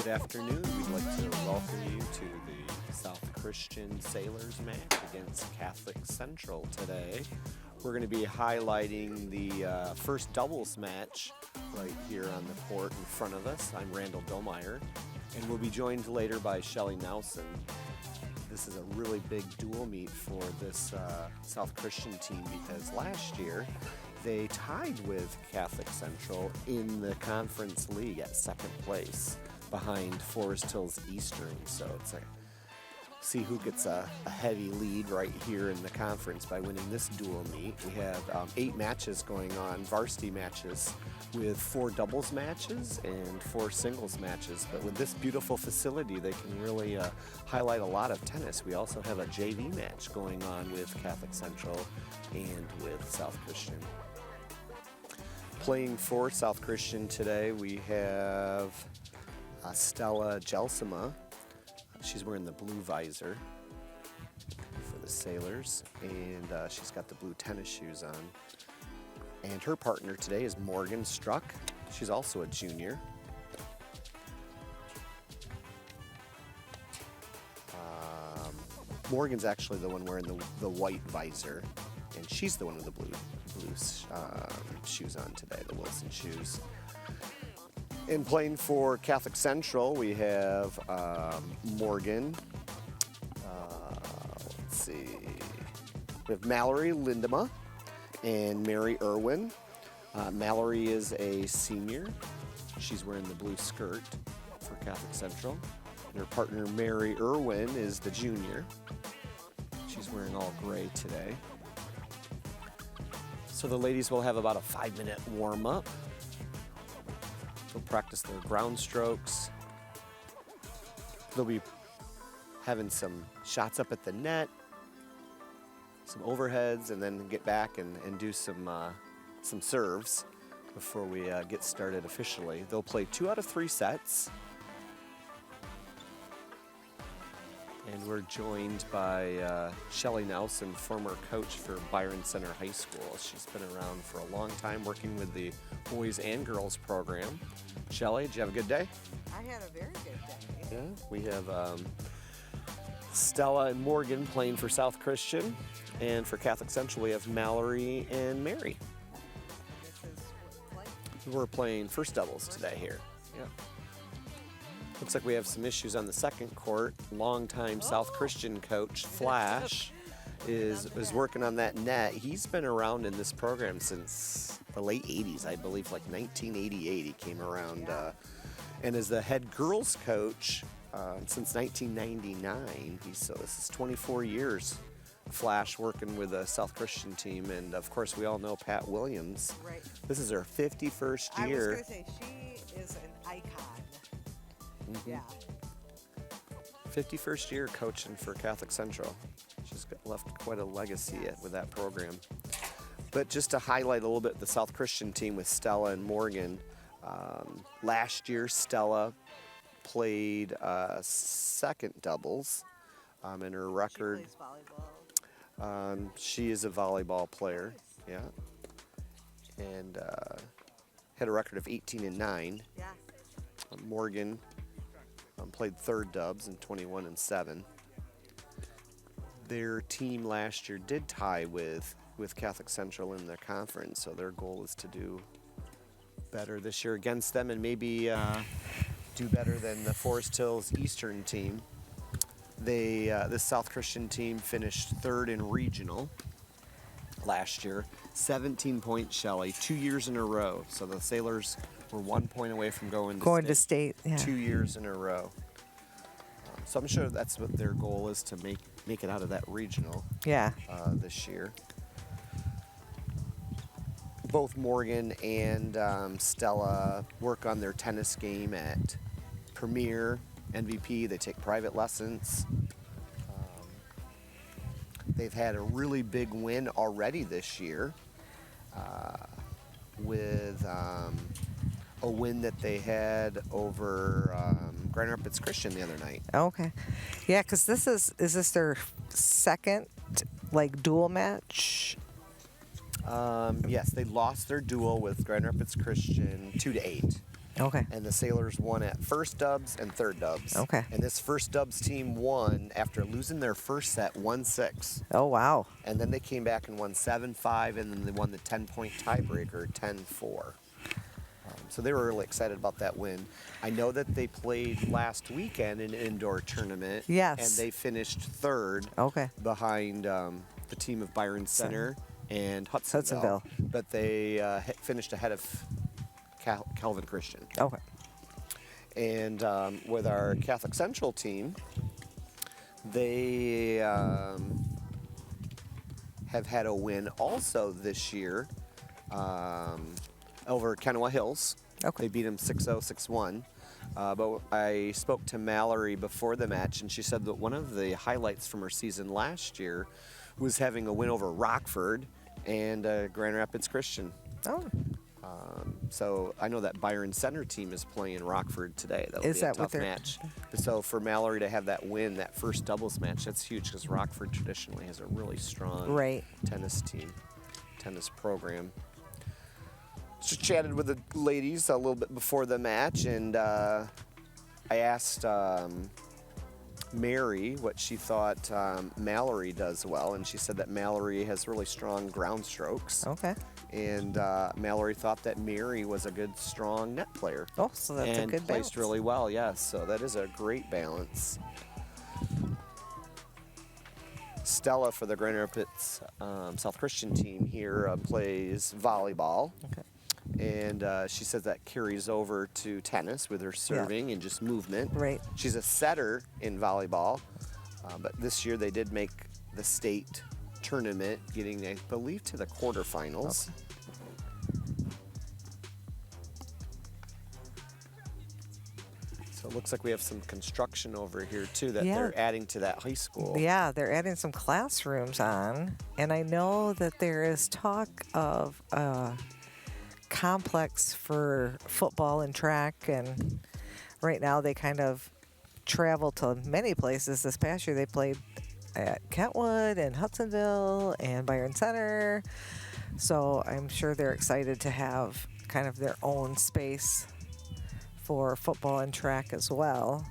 Good afternoon. We'd like to welcome you to the South Christian Sailors match against Catholic Central today. We're going to be highlighting the first doubles match right here on the court in front of us. I'm Randall Domeyer, and we'll be joined later by Shelly Nelson. This is a really big dual meet for this South Christian team because last year they tied with Catholic Central in the conference league at second place behind Forest Hills Eastern. So it's see who gets a heavy lead right here in the conference by winning this dual meet. We have 8 matches going on, varsity matches with 4 doubles matches and 4 singles matches. But with this beautiful facility, they can really highlight a lot of tennis. We also have a JV match going on with Catholic Central and with South Christian. Playing for South Christian today, we have Stella Gelsima. She's wearing the blue visor for the Sailors, and she's got the blue tennis shoes on. And her partner today is Morgan Struck. She's also a junior. Morgan's actually the one wearing the white visor, and she's the one with the blue shoes on today, the Wilson shoes. And playing for Catholic Central, we have Morgan. Let's see. We have Mallory Lindema and Mary Irwin. Mallory is a senior. She's wearing the blue skirt for Catholic Central. And her partner, Mary Irwin, is the junior. She's wearing all gray today. So the ladies will have about a 5-minute warm-up. They'll practice their ground strokes. They'll be having some shots up at the net, some overheads, and then get back and do some serves before we get started officially. They'll play 2 out of 3 sets. And we're joined by Shelly Nelson, former coach for Byron Center High School. She's been around for a long time working with the boys and girls program. Shelly, did you have a good day? I had a very good day. Yeah, we have Stella and Morgan playing for South Christian, and for Catholic Central we have Mallory and Mary. We're playing first doubles today here. Yeah. Looks like we have some issues on the second court. Longtime South Christian coach Flash is working on that net. He's been around in this program since the late 80s, I believe, like 1988 he came around. And as the head girls coach since 1999. So this is 24 years Flash working with a South Christian team. And of course we all know Pat Williams. Right. This is her 51st year. I was going to say, she is an icon. Mm-hmm. Yeah. 51st year coaching for Catholic Central. She's left quite a legacy with that program. But just to highlight a little bit the South Christian team with Stella and Morgan, last year Stella played second doubles, and her record. She plays volleyball. She is a volleyball player, yeah, and had a record of 18-9. Yeah. Morgan played third dubs in 21-7. Their team last year did tie with Catholic Central in their conference, so their goal is to do better this year against them and maybe do better than the Forest Hills Eastern team. This South Christian team finished third in regional last year, 17 points, Shelly, 2 years in a row. So the Sailors were 1 point away from going to state. Yeah. 2 years in a row. So I'm sure that's what their goal is, to make it out of that regional. Yeah. This year. Both Morgan and Stella work on their tennis game at Premier, MVP. They take private lessons. They've had a really big win already this year with a win that they had over Grand Rapids Christian the other night. Okay. Yeah, because is this their second, dual match? Yes, they lost their duel with Grand Rapids Christian 2-8. Okay. And the Sailors won at first dubs and third dubs. Okay. And this first dubs team won after losing their first set 1-6. Oh, wow. And then they came back and won 7-5, and then they won the 10-point tiebreaker 10-4. So they were really excited about that win. I know that they played last weekend in an indoor tournament. Yes. And they finished third Okay. behind the team of Byron Center and Hudsonville. But they finished ahead of Calvin Christian. Okay. And with our Catholic Central team, they have had a win also this year over Kenowa Hills. Okay. They beat them 6-0, 6-1. But I spoke to Mallory before the match, and she said that one of the highlights from her season last year was having a win over Rockford and Grand Rapids Christian. Oh. So I know that Byron Center team is playing Rockford today. That'll Is be that a what tough they're- match. So for Mallory to have that win, that first doubles match, that's huge because Rockford traditionally has a really strong Right. tennis team, tennis program. Just chatted with the ladies a little bit before the match, and I asked Mary what she thought Mallory does well, and she said that Mallory has really strong ground strokes. Okay. And Mallory thought that Mary was a good, strong net player. Oh, so that's and a good placed balance. really well, yes. So that is a great balance. Stella for the Grand Rapids South Christian team here plays volleyball. Okay. And she says that carries over to tennis with her serving and just movement. Right. She's a setter in volleyball, but this year they did make the state tournament, getting, I believe, to the quarterfinals. Okay. So it looks like we have some construction over here too that Yeah. they're adding to that high school. Yeah, they're adding some classrooms on, and I know that there is talk of a complex for football and track, and right now they kind of travel to many places. This past year they played at Kentwood and Hudsonville and Byron Center, so I'm sure they're excited to have kind of their own space for football and track as well.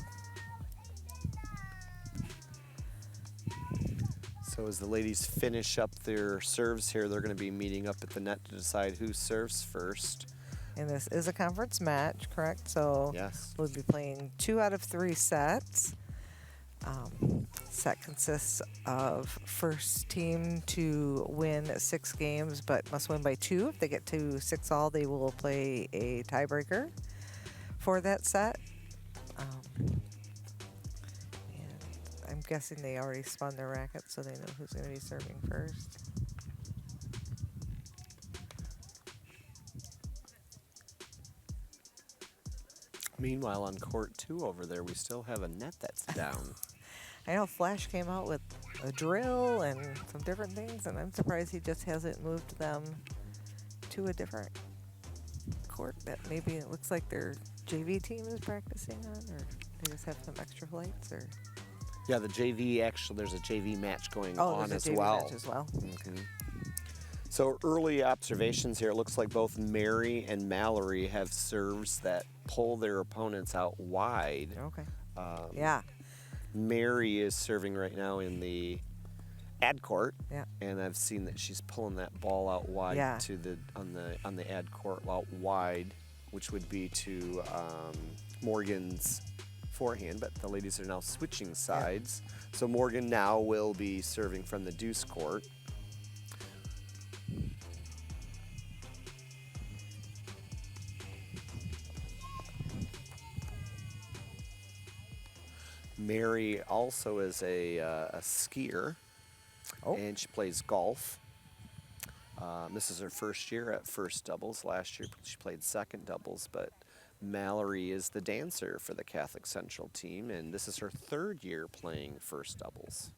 So as the ladies finish up their serves here, they're going to be meeting up at the net to decide who serves first. And this is a conference match, correct? So Yes. we'll be playing 2 out of 3 sets. Set consists of first team to win 6 games, but must win by 2. If they get to 6 all, they will play a tiebreaker for that set. And I'm guessing they already spun their racket, so they know who's going to be serving first. Meanwhile, on court 2 over there, we still have a net that's down. I know Flash came out with a drill and some different things, and I'm surprised he just hasn't moved them to a different court that maybe it looks like their JV team is practicing on, or they just have some extra flights, or Yeah, the JV, actually, there's a JV match going oh, on there's as a JV well. match as well. Mhm. So early observations here, it looks like both Mary and Mallory have serves that pull their opponents out wide. Okay. Um, Yeah. Mary is serving right now in the ad court, Yeah. and I've seen that she's pulling that ball out wide Yeah. to the on the ad court out wide, which would be to Morgan's forehand. But the ladies are now switching sides, so Morgan now will be serving from the deuce court. Mary also is a skier, Oh. and she plays golf. This is her first year at first doubles. Last year she played second doubles, but Mallory is the dancer for the Catholic Central team, and this is her third year playing first doubles.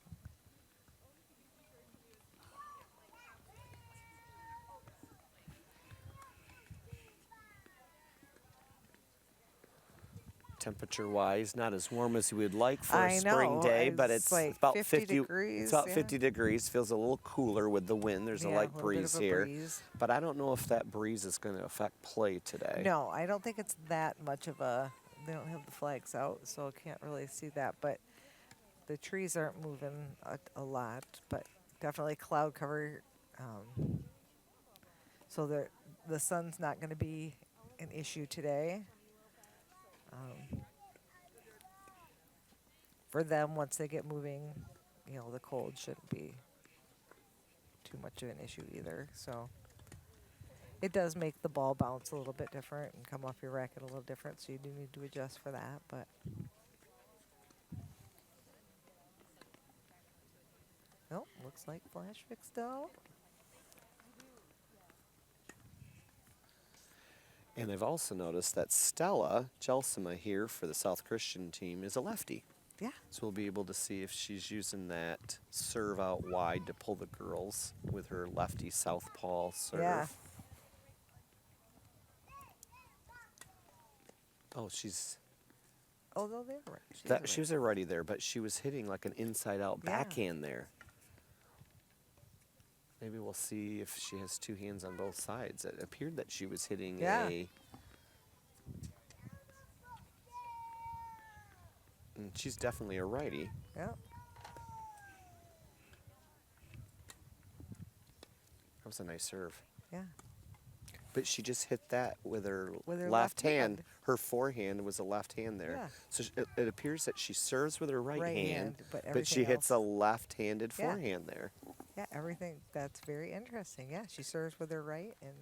temperature-wise. Not as warm as we would like for I a spring know, day, but it's it's like about 50 degrees, It's about yeah. 50 degrees. Feels a little cooler with the wind. There's a Yeah, light a little bit breeze of a here, breeze. but I don't know if that breeze is going to affect play today. No, I don't think it's that much of a. They don't have the flags out, so I can't really see that. But the trees aren't moving a lot, but definitely cloud cover. So the sun's not going to be an issue today. For them, once they get moving, the cold shouldn't be too much of an issue either. So it does make the ball bounce a little bit different and come off your racket a little different, so you do need to adjust for that. But oh, looks like flash fixed out. And I've also noticed that Stella Jelsima here for the South Christian team is a lefty. Yeah. So we'll be able to see if she's using that serve out wide to pull the girls with her lefty southpaw serve. Yeah. Oh, she's Although they're right. she was already there, but she was hitting like an inside-out Yeah. backhand there. Maybe we'll see if she has two hands on both sides. It appeared that she was hitting Yeah. She's definitely a righty. Yeah. That was a nice serve. Yeah. But she just hit that with her, With her left left hand. hand. Her forehand was a left hand there. Yeah. So it appears that she serves with her right hand, but she everything hits a else- left-handed Yeah. forehand there. Yeah, everything. That's very interesting. Yeah, she serves with her right and.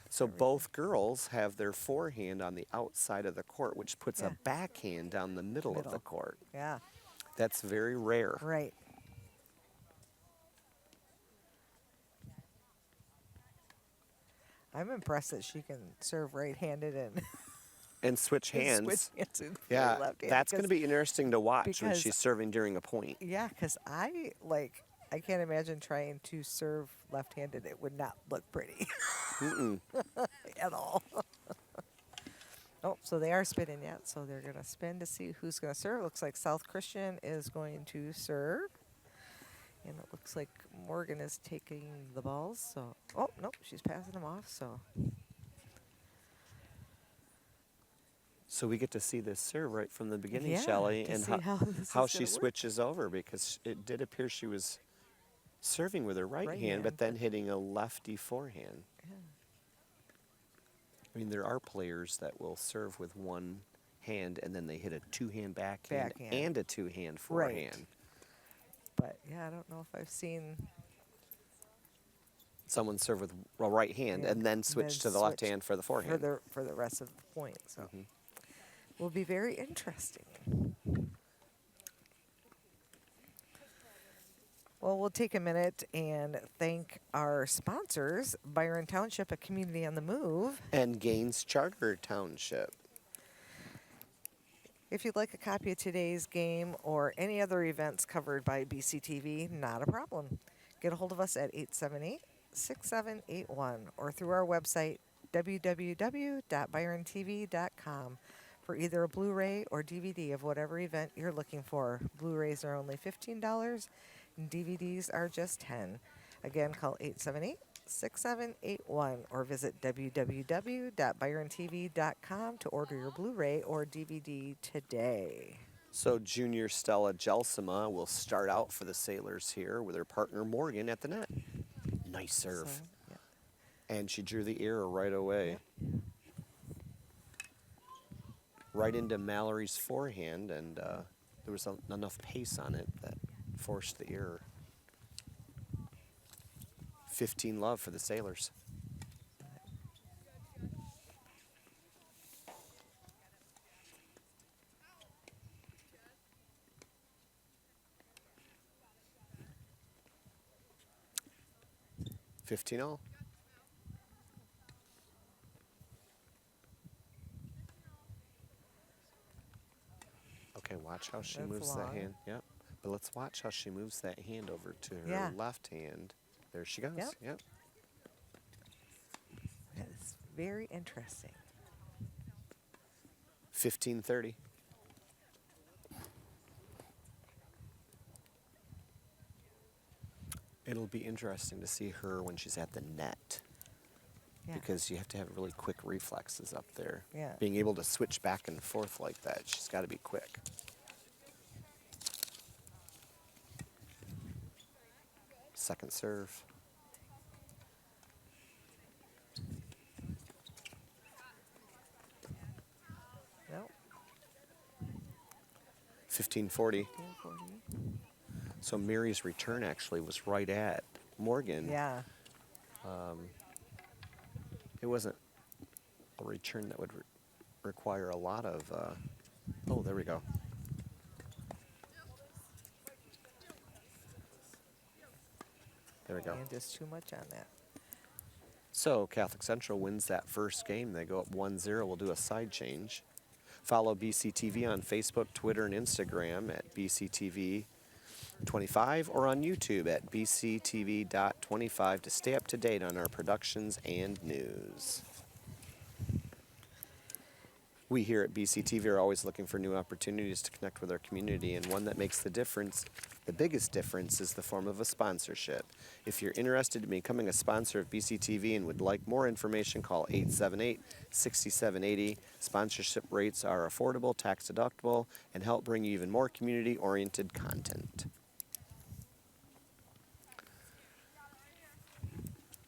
So both girls have their forehand on the outside of the court, which puts Yeah. a backhand down the middle of the Middle. court. Yeah. That's very rare. Right. I'm impressed that she can serve right-handed and And switch hands. switch hands with Yeah, left-handed, that's going to 'cause- be interesting to watch when because- she's serving during a point. Yeah, because I can't imagine trying to serve left-handed. It would not look pretty at all. Oh, so they are spinning yet. So they're going to spin to see who's going to serve. Looks like South Christian is going to serve. And it looks like Morgan is taking the balls. So, oh, nope, she's passing them off. So we get to see this serve right from the beginning, Yeah, Shelley, to and see how this how is she gonna work. switches over, because it did appear she was serving with her right Right hand, but hand, then but- hitting a lefty forehand. Yeah. I mean, there are players that will serve with one hand and then they hit a two-hand backhand, Backhand. and a two-hand Right. forehand. But, yeah, I don't know if I've seen. Someone serve with a right hand and then switch to the left switch hand for the forehand. For the rest of the point. So, Mhm. will be very interesting. Well, we'll take a minute and thank our sponsors, Byron Township, a community on the move. And Gaines Charter Township. If you'd like a copy of today's game or any other events covered by BCTV, not a problem. Get a hold of us at 878-6781 or through our website, www.byrontv.com, for either a Blu-ray or DVD of whatever event you're looking for. Blu-rays are only $15 and DVDs are just $10. Again, call 878-6781 or visit www.byrontv.com to order your Blu-ray or DVD today. So junior Stella Jelsima will start out for the Sailors here with her partner Morgan at the net. Nice serve. So, yeah. And she drew the error right away. Right into Mallory's forehand, and there was enough pace on it that forced the error. 15-love for the Sailors. $15-all. Okay, watch how she That's moves that long. hand. Yep. But let's watch how she moves that hand over to her Yeah. left hand. There she goes. Yep. Yep. That is very interesting. 15-30. It'll be interesting to see her when she's at the net. Yeah. Because you have to have really quick reflexes up there. Yeah. Being able to switch back and forth like that, she's got to be quick. Second serve. Nope. 15-40. 15-40. So Mary's return actually was right at Morgan. Yeah. It wasn't a return that would require a lot of. Oh, there we go. There we go. And just too much on that. So Catholic Central wins that first game. They go up 1-0. We'll do a side change. Follow BCTV on Facebook, Twitter, and Instagram at BCTV25 or on YouTube at BCTV.25 to stay up to date on our productions and news. We here at BCTV are always looking for new opportunities to connect with our community, and one that makes the difference, the biggest difference, is the form of a sponsorship. If you're interested in becoming a sponsor of BCTV and would like more information, call 878-6780. Sponsorship rates are affordable, tax deductible, and help bring you even more community-oriented content.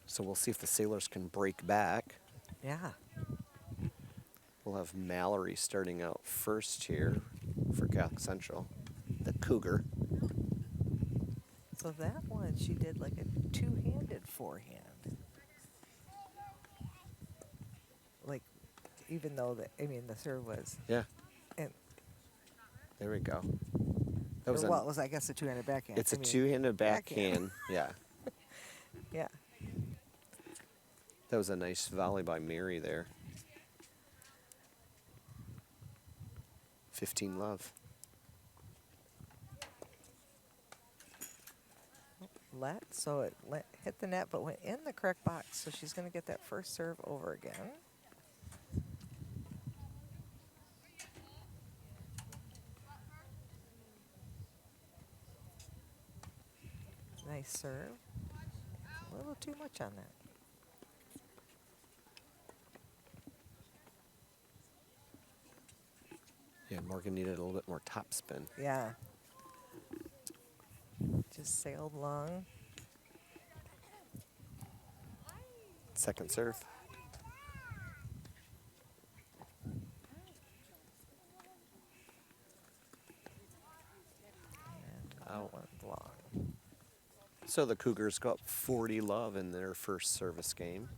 So we'll see if the Sailors can break back. Yeah. We'll have Mallory starting out first here for Catholic Central, the Cougar. So that one, she did like a two-handed forehand. Like, even though the serve was. Yeah, And there we go. That was well, it was, I guess, a two-handed backhand. it's a two-handed backhand. Yeah, Yeah. that was a nice volley by Mary there. 15-love. So it hit the net, but went in the correct box. So she's going to get that first serve over again. Nice serve. A little too much on that. Yeah, Morgan needed a little bit more topspin. Yeah. Just sailed long. Second serve. And Out. that one's long. So the Cougars go up 40-love in their first service game.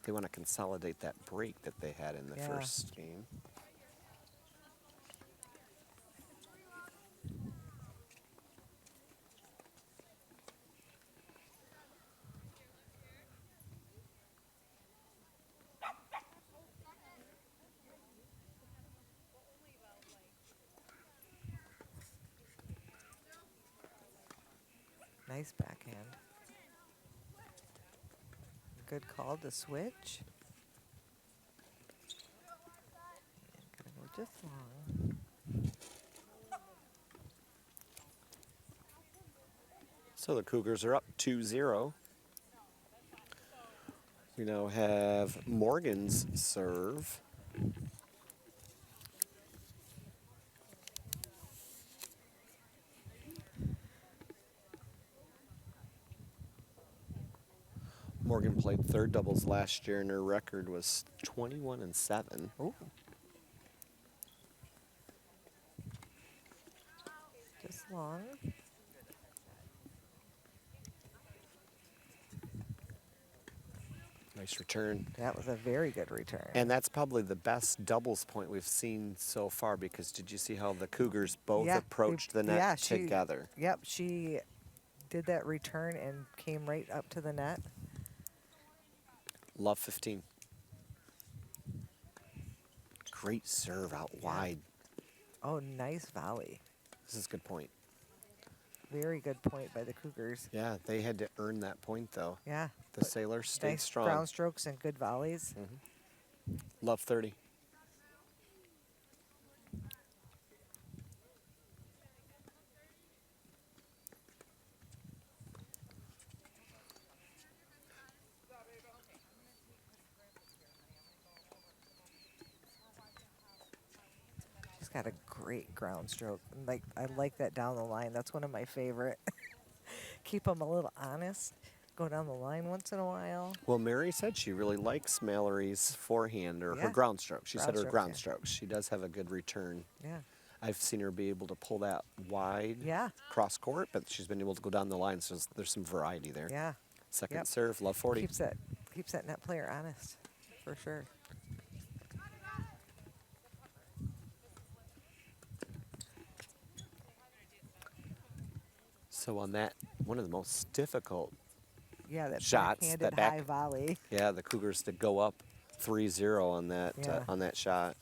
They want to consolidate that break that they had in the Yeah. first game. Nice backhand. Good call to switch. And gonna go just long. So the Cougars are up 2-0. We now have Morgan's serve. Morgan played third doubles last year, and her record was 21-7. Ooh. Just long. Nice return. That was a very good return. And that's probably the best doubles point we've seen so far, because did you see how the Cougars both Yeah, approached the net yeah, together? Yep, she did that return and came right up to the net. Love 15. Great serve out wide. Oh, nice volley. This is a good point. Very good point by the Cougars. Yeah, they had to earn that point, though. Yeah. The but Sailors stayed nice strong. ground strokes and good volleys. Love 30. got a great ground stroke. Like I like that down the line. That's one of my favorite. Keep them a little honest. Go down the line once in a while. Well, Mary said she really likes Mallory's forehand or her Yeah. ground stroke. She said her Ground strokes, ground yeah. strokes. She does have a good return. Yeah. I've seen her be able to pull that wide Yeah. cross court, but she's been able to go down the line, so there's some variety there. Yeah. Second Yep. serve, love 40. Keeps that net player honest, for sure. So on that, one of the most difficult Yeah, that shots, backhanded that back- high volley. Yeah, the Cougars to go up 3-0 on Yeah. that shot.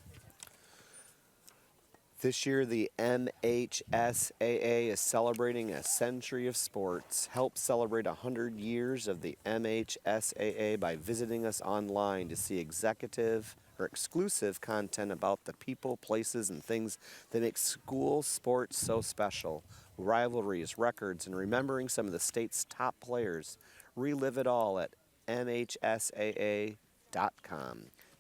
This year, the MHSAA is celebrating a century of sports. Help celebrate 100 years of the MHSAA by visiting us online to see executive or exclusive content about the people, places, and things that make school sports so special. Rivalries, records, and remembering some of the state's top players. Relive it all at MHSAA.com.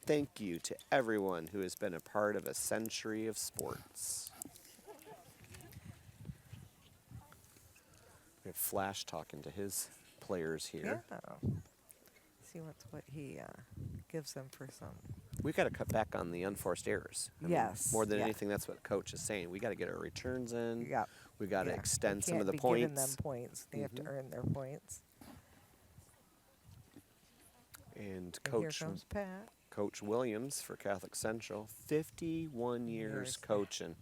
Thank you to everyone who has been a part of a century of sports. We have Flash talking to his players here. Yeah. See what he gives them for some. We got to cut back on the unforced errors. I mean, Yes, more than yeah. anything, that's what coach is saying. We got to get our returns in. Yeah. We got to Yeah. extend They some of the can't be giving points. them points. They have to earn their points. And And coach here comes Pat. Coach Williams for Catholic Central, 51 years coaching,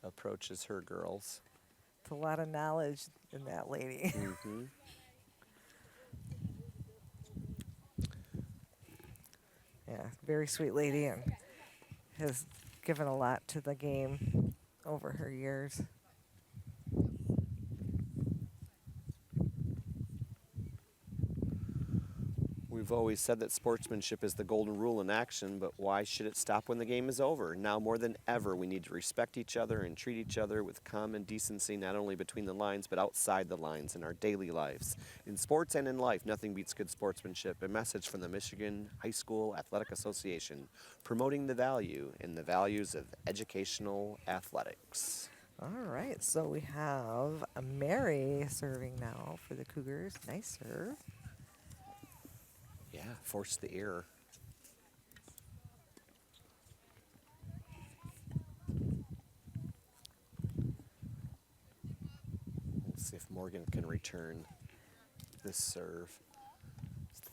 approaches her girls. It's a lot of knowledge in that lady. Mm-hmm. Yeah, very sweet lady and has given a lot to the game over her years. We've always said that sportsmanship is the golden rule in action, but why should it stop when the game is over? Now more than ever, we need to respect each other and treat each other with common decency, not only between the lines, but outside the lines in our daily lives. In sports and in life, nothing beats good sportsmanship. A message from the Michigan High School Athletic Association, promoting the value and the values of educational athletics. All right, so we have Mary serving now for the Cougars. Nice serve. Yeah, force the error. Let's see if Morgan can return this serve.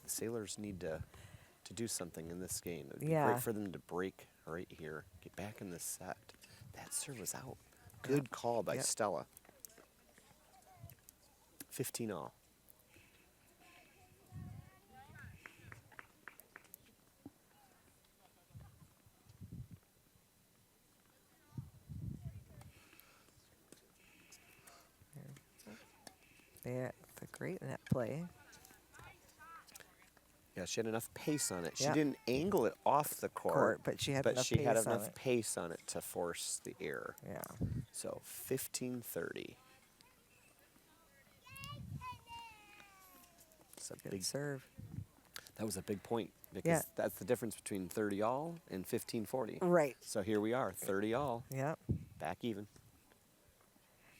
The Sailors need to do something in this game. It would be Yeah. great for them to break right here. Get back in this set. That serve was out. Good call by Yep. Stella. 15-all. Yeah, it's a great net play. Yeah, she had enough pace on it. She Yep. didn't angle it off the court, But she had but enough she had pace on enough it. pace on it to force the error. Yeah. So 15-30. It's a Good big, serve. that was a big point because Yeah. that's the difference between 30-all and 15-40. Right. So here we are, 30-all, Yep. back even.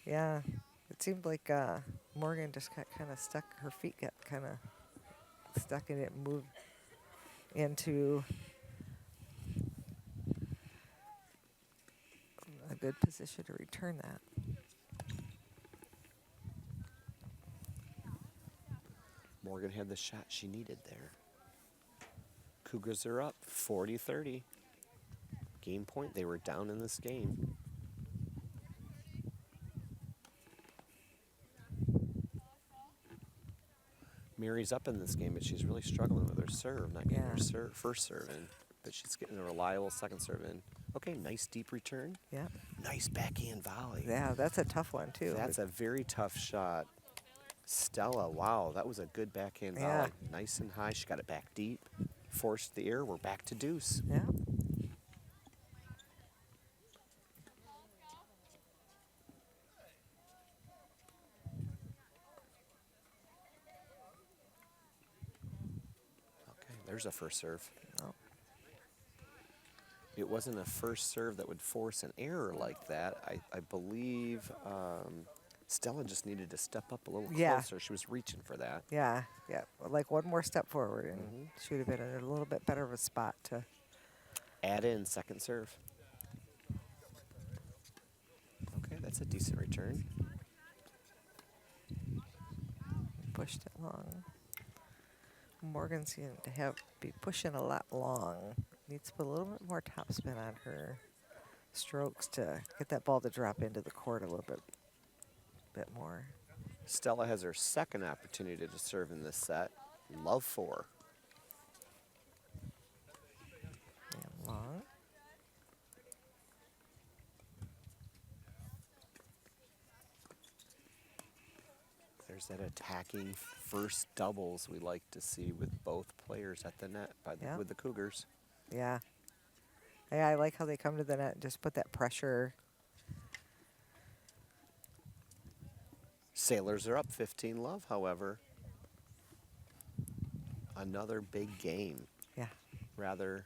Yeah. It seemed like Morgan just got kind of stuck. Her feet got kind of stuck in it and moved into a good position to return that. Morgan had the shot she needed there. Cougars are up 40-30. Game point, they were down in this game. Mary's up in this game, but she's really struggling with her serve, not getting her Yeah. first serve in. But she's getting a reliable second serve in. Okay, nice deep return. Yeah. Nice backhand volley. Yeah, that's a tough one, too. That's a very tough shot. Stella, wow, that was a good backhand Yeah. volley. Nice and high. She got it back deep. Forced the error. We're back to deuce. Yeah. Okay, there's a first serve. Oh. it wasn't a first serve that would force an error like that. I believe Stella just needed to step up a little Yeah. closer. She was reaching for that. Yeah, yeah. Like one more step forward, and Mhm. she would have been in a little bit better of a spot to. Add in second serve. Okay, that's a decent return. Pushed it long. Morgan seemed to be pushing a lot long. Needs to put a little bit more topspin on her strokes to get that ball to drop into the court a little bit more. Stella has her second opportunity to serve in this set. Love 4. And long. There's that attacking first doubles we like to see with both players at the net Yeah. with the Cougars. Yeah. Yeah, I like how they come to the net and just put that pressure. Sailors are up 15 love, however. Another big game. Yeah. Rather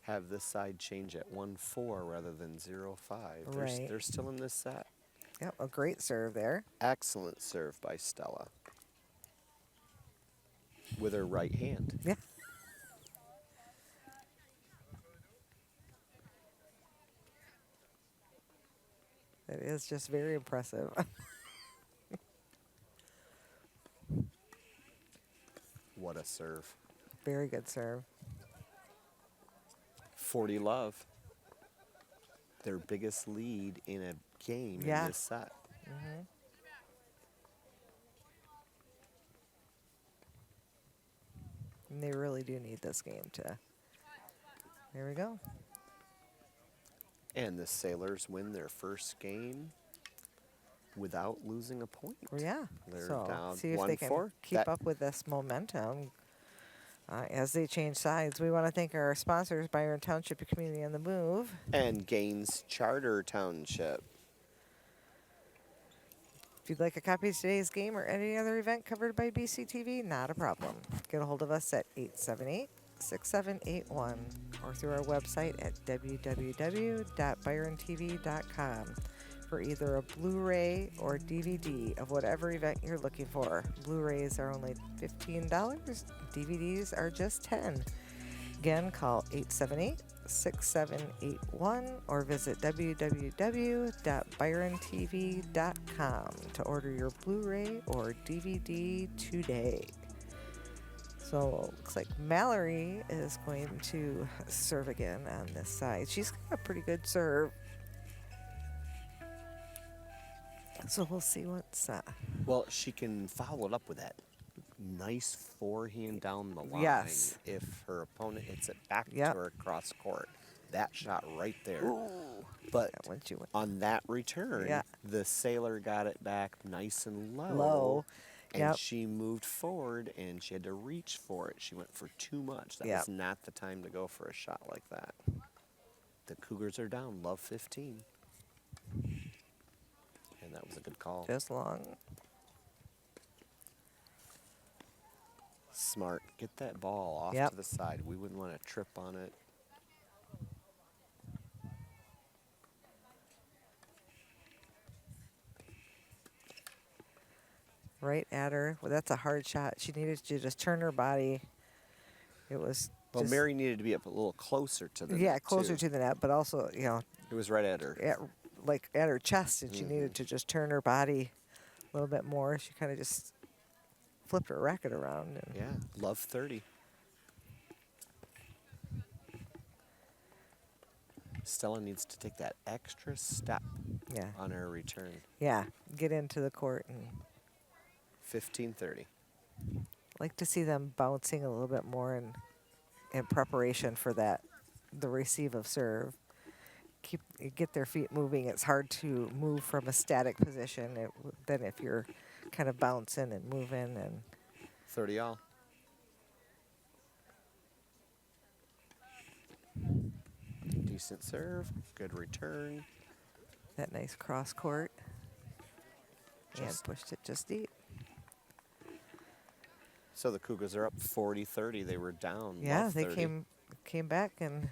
have this side change at 1-4 rather than 0-5. Right. They're still in this set. Yep, a great serve there. Excellent serve by Stella. With her right hand. Yeah. It is just very impressive. What a serve. Very good serve. 40 love. Their biggest lead in a game Yeah. in this set. Hmm. And they really do need this game to. There we go. And the Sailors win their first game without losing a point. Well, yeah. They're So down see if they can 1-4. keep That- up with this momentum as they change sides. We want to thank our sponsors, Byron Township Community on the Move. And Gaines Charter Township. If you'd like a copy of today's game or any other event covered by BCTV, not a problem. Get a hold of us at 878-6781 or through our website at www.byrontv.com for either a Blu-ray or DVD of whatever event you're looking for. Blu-rays are only $15. DVDs are just $10. Again, call 878-6781 or visit www.byrontv.com to order your Blu-ray or DVD today. So looks like Mallory is going to serve again on this side. She's got a pretty good serve. So we'll see what's Well, she can follow it up with that nice forehand down the line. Yes. If her opponent hits it back Yep. to her cross court. That shot right there. But that one she went on that return, Yeah. the Sailor got it back nice and low. low. And Yep. she moved forward and she had to reach for it. She went for too much. That Yep. was not the time to go for a shot like that. The Cougars are down, love 15. And that was a good call. Just long. Smart. Get that ball off Yep. to the side. We wouldn't want to trip on it. Right at her. Well, that's a hard shot. She needed to just turn her body. It was Well, just, Mary needed to be up a little closer to the yeah, net, closer too. to the net, but also, you know, It was right at her. at her chest, and she needed to just turn her body a little bit more. She kind of just flipped her racket around. And Yeah, love 30. Stella needs to take that extra step yeah, on her return. yeah, get into the court and 15-30. like to see them bouncing a little bit more in preparation for the receive of serve. Get their feet moving. It's hard to move from a static position than if you're kind of bouncing and moving. And 30 all. Decent serve, good return. that nice cross court. And Just- pushed it just deep. So the Cougars are up 40-30. They were down. Yeah, love they 30. came back and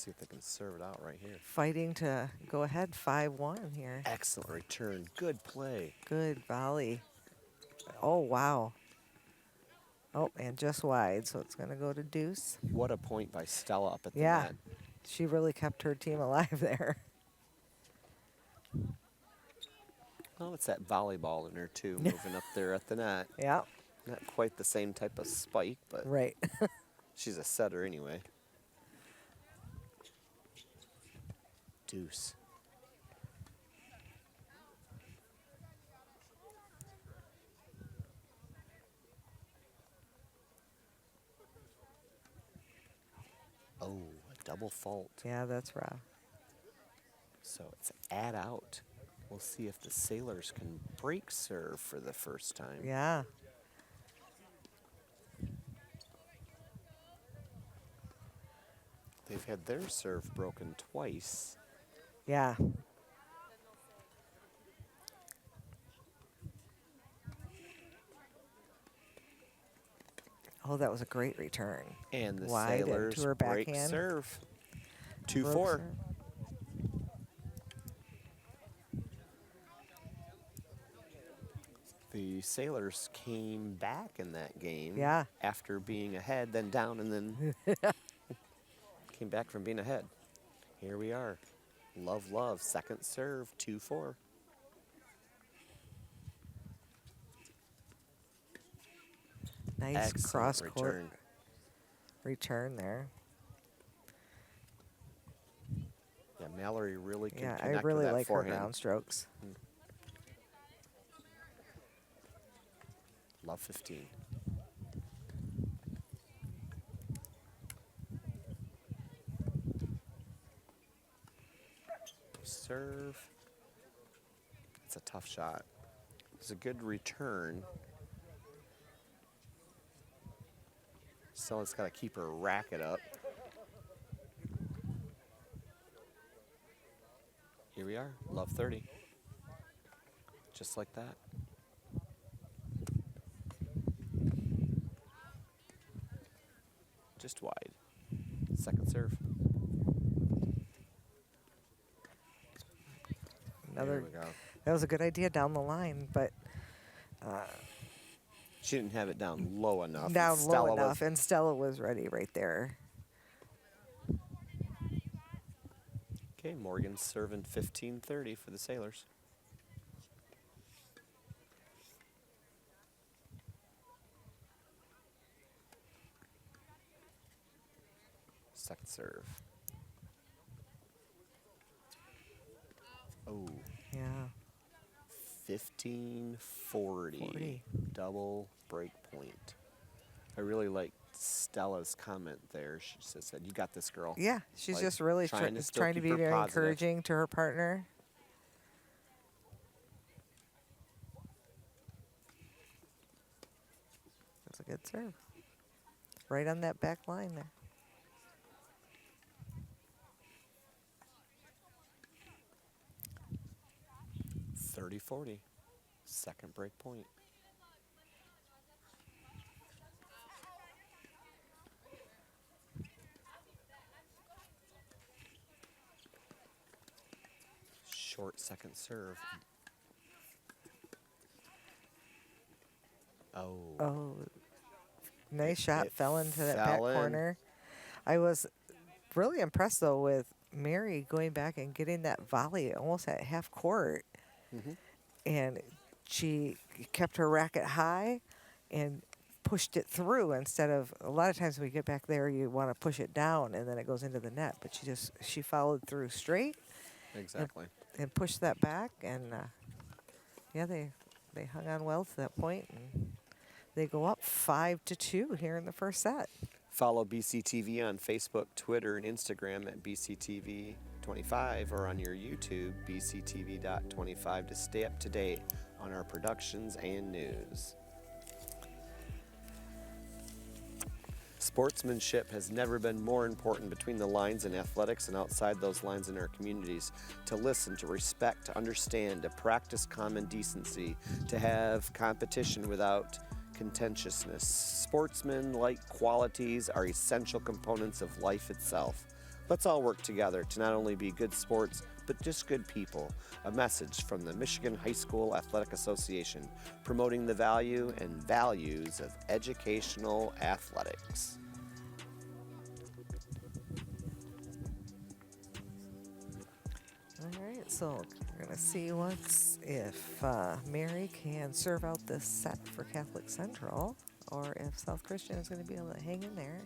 see if they can serve it out right here. Fighting to go ahead 5-1 here. Excellent return. Good play. Good volley. Oh, wow. Oh, and just wide, so it's going to go to deuce. What a point by Stella up at the Yeah, net. she really kept her team alive there. Oh, it's that volleyball in her, too, moving up there at the net. Yeah, Not quite the same type of spike, but right. she's a setter anyway. Deuce. Oh, a double fault. Yeah, that's rough. So it's add out. We'll see if the Sailors can break serve for the first time. Yeah. They've had their serve broken twice. Yeah. Oh, that was a great return. And the Wide into Sailors her break backhand. serve. Broke 2-4. serve. The Sailors came back in that game. Yeah. After being ahead, then down, and then came back from being ahead. Here we are. Love, love. Second serve, 2-4. Nice Excellent cross-court return. return there. Yeah, Mallory really can Yeah, connect I really with that like her forehand. ground strokes. Love 15. Serve. It's a tough shot. It's a good return. Stella's got to keep her racket up. Here we are, love 30. Just like that. Just wide. Second serve. Another. There we go. That was a good idea down the line, but She didn't have it down low enough. down Stella low was- enough, and Stella was ready right there. Okay, Morgan's serving 15-30 for the Sailors. Second serve. Oh, Yeah. 15-40. 40. Double break point. I really like Stella's comment there. She just said, "You got this, girl." Yeah, she's Like, just really trying to still trying to keep be her very positive. encouraging to her partner. That's a good serve. Right on that back line there. Thirty 40. Second break point. Short second serve. Oh. Oh, nice shot. It Fell into that back fell in. corner. I was really impressed, though, with Mary going back and getting that volley almost at half court. Mhm. And she kept her racket high and pushed it through instead of a lot of times when we get back there you want to push it down and then it goes into the net, but she followed through straight Exactly. and pushed that back, and yeah, they hung on well to that point, and they go up 5-2 here in the first set. Follow BCTV on Facebook, Twitter, and Instagram at BCTV25 or on your YouTube, BCTV.25, to stay up to date on our productions and news. Sportsmanship has never been more important between the lines in athletics and outside those lines in our communities. To listen, to respect, to understand, to practice common decency, to have competition without contentiousness. Sportsman-like qualities are essential components of life itself. Let's all work together to not only be good sports, but just good people. A message from the Michigan High School Athletic Association, promoting the value and values of educational athletics. All right, so we're going to see if Mary can serve out this set for Catholic Central, or if South Christian is going to be able to hang in there.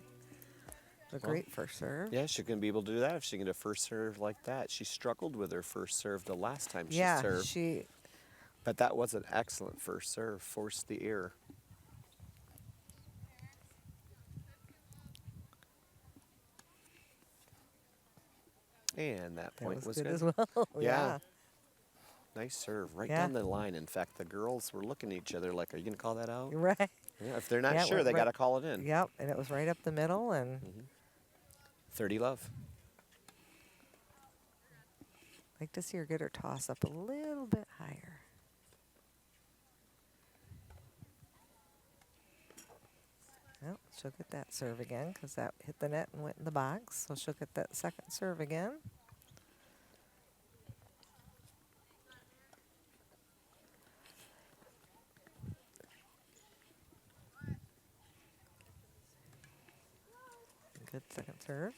A great first serve. Yeah, she's going to be able to do that if she can get a first serve like that. She struggled with her first serve the last time she served. But that was an excellent first serve. Forced the error. And that point was good good as well. Yeah. Nice serve. Right Yeah. down the line. In fact, the girls were looking at each other like, are you going to call that out? Right. Yeah, if they're not Yeah, it sure, went they right- got to call it in. Yep, and it was right up the middle, and 30 love. I'd like to see her get her toss up a little bit higher. Well, she'll get that serve again because that hit the net and went in the box. So she'll get that second serve again. Good second serve.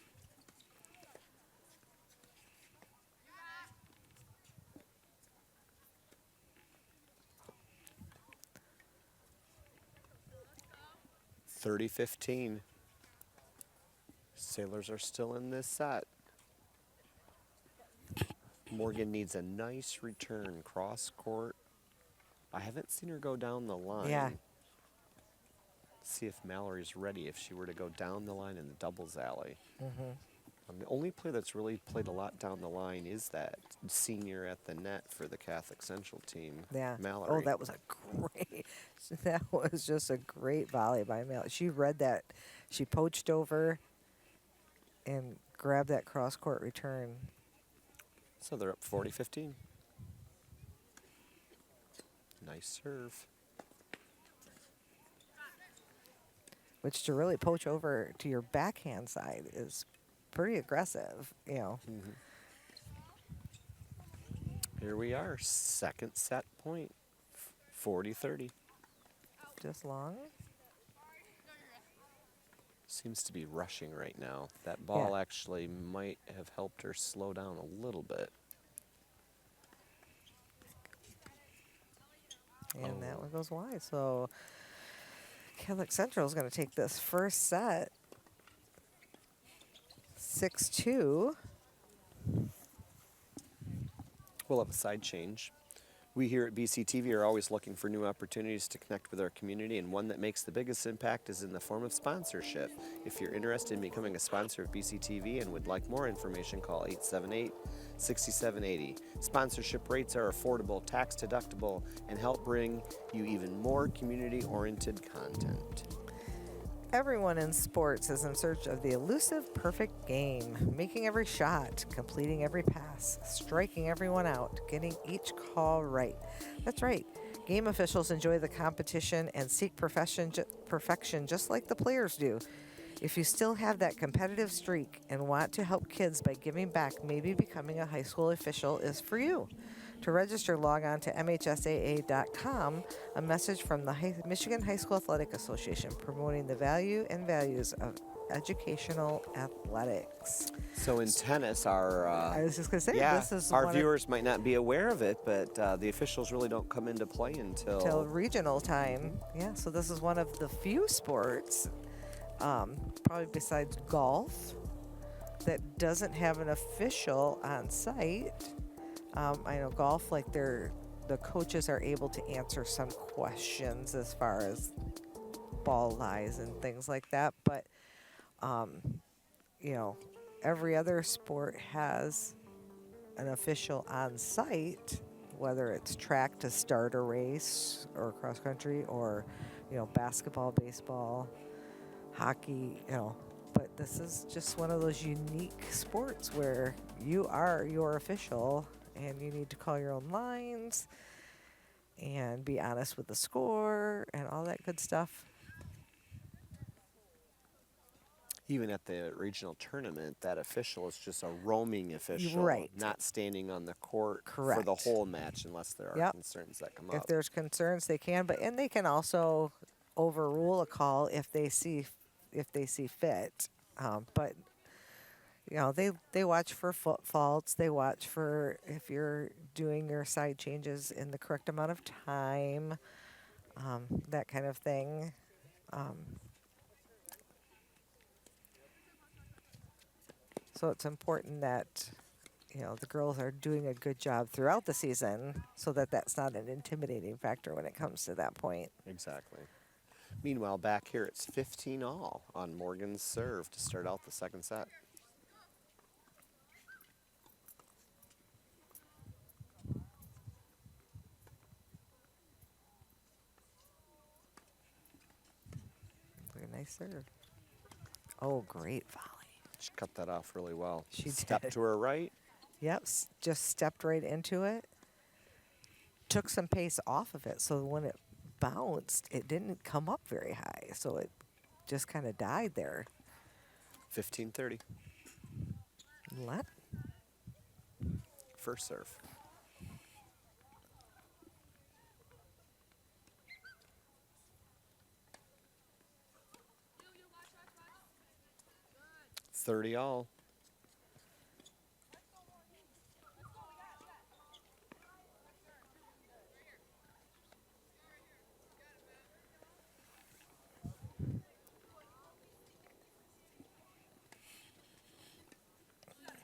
(30-15). Sailors are still in this set. Morgan needs a nice return cross court. I haven't seen her go down the line. Yeah. See if Mallory's ready if she were to go down the line in the doubles alley. Mm-hmm. The only player that's really played a lot down the line is that senior at the net for the Catholic Central team, Yeah. Mallory. Oh, that was that was just a great volley by Mallory. She read that. She poached over and grabbed that cross-court return. So they're up 40-15. Nice serve. Which to really poach over to your backhand side is pretty aggressive, you know. Here we are, second set point, 40-30. Just long. Seems to be rushing right now. That ball actually might have helped her slow down a little bit. And that one goes wide. So Catholic Central is going to take this first set 6-2. We'll have a side change. We here at BCTV are always looking for new opportunities to connect with our community, and one that makes the biggest impact is in the form of sponsorship. If you're interested in becoming a sponsor of BCTV and would like more information, call 878-6780. Sponsorship rates are affordable, tax deductible, and help bring you even more community-oriented content. Everyone in sports is in search of the elusive perfect game, making every shot, completing every pass, striking everyone out, getting each call right. That's right. Game officials enjoy the competition and seek perfection just like the players do. If you still have that competitive streak and want to help kids by giving back, maybe becoming a high school official is for you. To register, log on to mhsaa.com. A message from the Michigan High School Athletic Association promoting the value and values of educational athletics. So in tennis, our I was just going to say, this is our viewers might not be aware of it, but the officials really don't come into play until regional time. Yeah, so this is one of the few sports, probably besides golf, that doesn't have an official on site. I know golf, like the coaches are able to answer some questions as far as ball lies and things like that. But, you know, every other sport has an official on site, whether it's track to start a race or cross country or, you know, basketball, baseball, hockey, you know. But this is just one of those unique sports where you are your official and you need to call your own lines and be honest with the score and all that good stuff. Even at the regional tournament, that official is just a roaming official, Right. not standing on the court for the Correct. whole match unless there are Yep. concerns that come If up. there's concerns, they can, and they can also overrule a call if they see fit. But they watch for foot faults. They watch for if you're doing your side changes in the correct amount of time, that kind of thing. So it's important that the girls are doing a good job throughout the season, so that that's not an intimidating factor when it comes to that point. Exactly. Meanwhile, back here it's 15-all on Morgan's serve to start out the second set. Very nice serve. Oh, great volley. She cut that off really well. She Step did. to her right. Yep, just stepped right into it. Took some pace off of it, so when it bounced, it didn't come up very high, so it just kind of died there. 15-30. Let First serve. It's 30-all.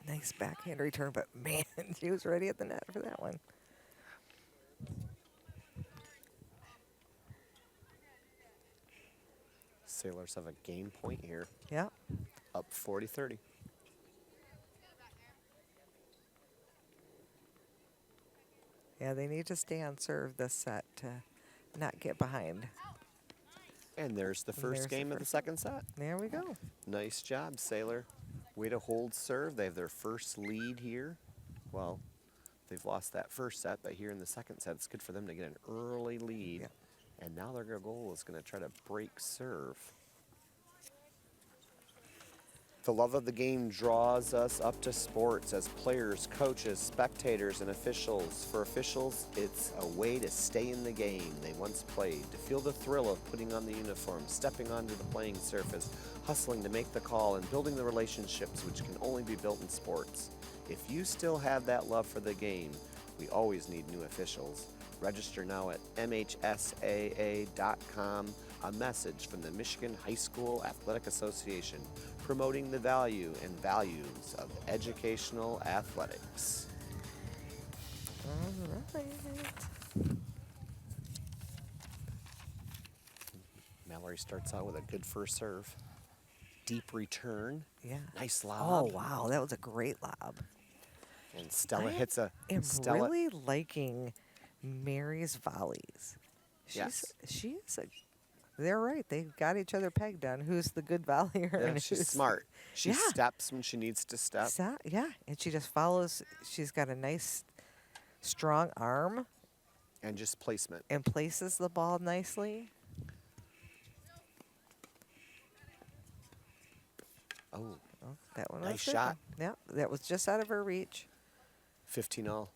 nice backhand return, but man, she was ready at the net for that one. Sailors have a game point here. Yep. Up 40-30. Yeah, they need to stay on serve this set to not get behind. And there's the And first there's the game of the first second set. There we go. Nice job, Sailor. Way to hold serve. They have their first lead here. Well, they've lost that first set, but here in the second set, it's good for them to get an early lead. Yep. And now their goal is going to try to break serve. The love of the game draws us up to sports as players, coaches, spectators, and officials. For officials, it's a way to stay in the game they once played, to feel the thrill of putting on the uniform, stepping onto the playing surface, hustling to make the call, and building the relationships which can only be built in sports. If you still have that love for the game, we always need new officials. Register now at mhsaa.com. A message from the Michigan High School Athletic Association, promoting the value and values of educational athletics. All right. Mallory starts out with a good first serve. Deep return. Yeah. Nice lob. Oh, wow. That was a great lob. And Stella hits a... I'm Stella, really liking Mary's volleys. Yes. They're right. They've got each other pegged on who's the good volleyer. Yeah, and she's who's smart. She Yeah. steps when she needs to step. Yeah, and she just follows. She's got a nice, strong arm And just placement. and places the ball nicely. Oh, Oh, that one Nice was good. shot. Yeah, that was just out of her reach. 15-all.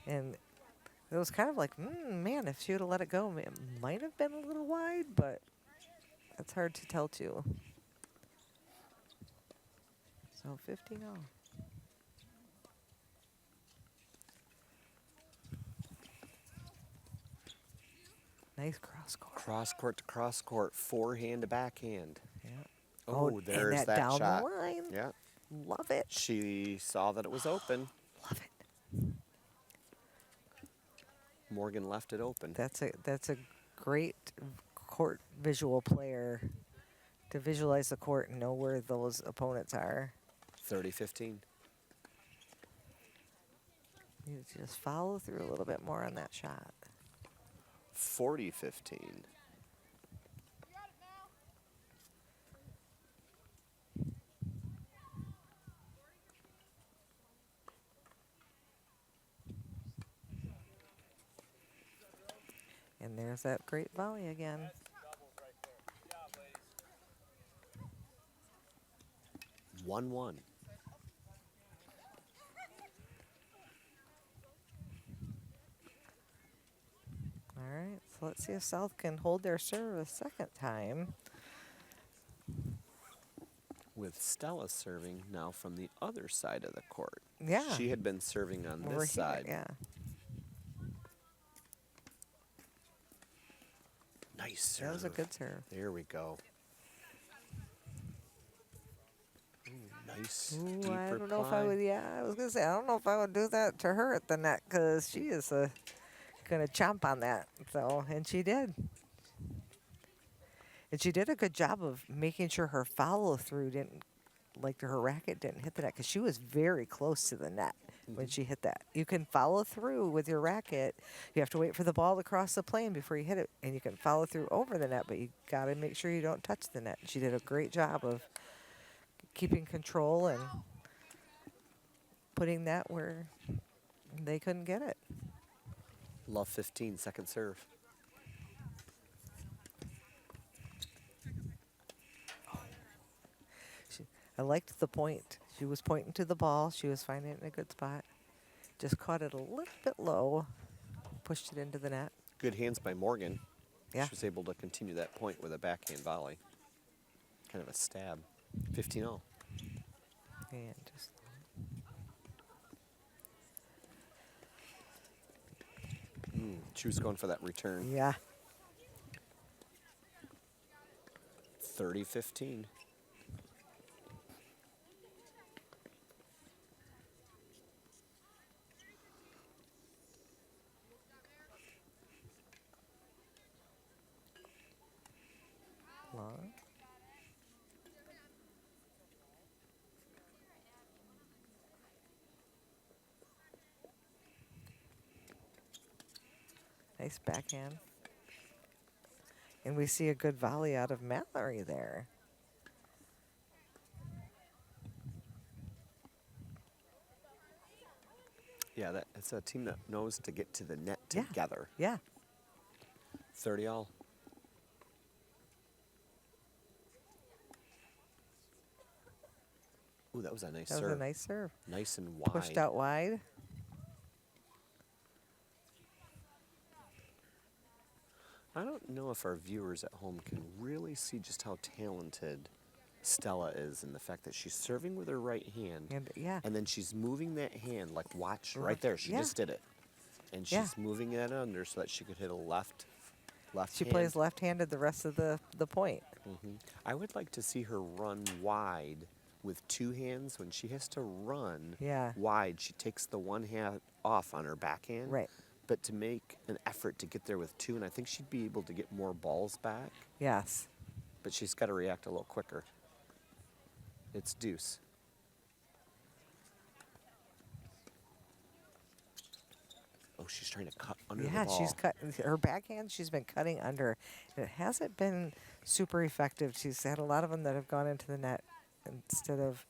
And it was kind of like, man, if she would have let it go, it might have been a little wide, but that's hard to tell, too. So 15-all. Nice cross court. Cross court to cross court. Forehand to backhand. Yeah. Oh, and there's that that down shot. the line. Yeah. Love it. She saw that it was open. Love it. Morgan left it open. That's a great court visual player to visualize the court and know where those opponents are. 30-15. You just follow through a little bit more on that shot. 40-15. And there's that great volley again. 1-1. All right, so let's see if South can hold their serve a second time. With Stella serving now from the other side of the court. Yeah. She had been serving on Over this here, side. yeah. Nice serve. That was a good serve. There we go. Ooh, nice. Ooh, deep I don't reply. know if I would. Yeah, I was gonna say I don't know if I would do that to her at the net because she is gonna chomp on that. So, and she did. And she did a good job of making sure her follow through didn't, like her racket didn't hit the net because she was very close to the net when she hit that. You can follow through with your racket. You have to wait for the ball to cross the plane before you hit it, and you can follow through over the net, but you got to make sure you don't touch the net. She did a great job of keeping control and putting that where they couldn't get it. Love 15, second serve. I liked the point. She was pointing to the ball. She was finding it in a good spot. Just caught it a little bit low, pushed it into the net. Good hands by Morgan. Yeah. She was able to continue that point with a backhand volley. Kind of a stab. 15-0. And just She was going for that return. yeah. 30-15. Long. Nice backhand. And we see a good volley out of Mallory there. Yeah, it's a team that knows to get to the net Yeah. together. Yeah. 30-all. Ooh, that was a nice That serve. was a nice serve. Nice and wide. Pushed out wide. I don't know if our viewers at home can really see just how talented Stella is in the fact that she's serving with her right hand. And yeah. And then she's moving that hand, like watch Right. right there. She Yeah. just did it. And she's Yeah. moving it under so that she could hit a left She hand. plays left-handed the rest of the point. I would like to see her run wide with two hands. When she has to run Yeah. wide, she takes the one hand off on her backhand. Right. But to make an effort to get there with two, and I think she'd be able to get more balls back, Yes. but she's got to react a little quicker. It's deuce. Oh, she's trying to cut under the Yeah, ball. she's cut her backhand. She's been cutting under. It hasn't been super effective. She's had a lot of them that have gone into the net instead of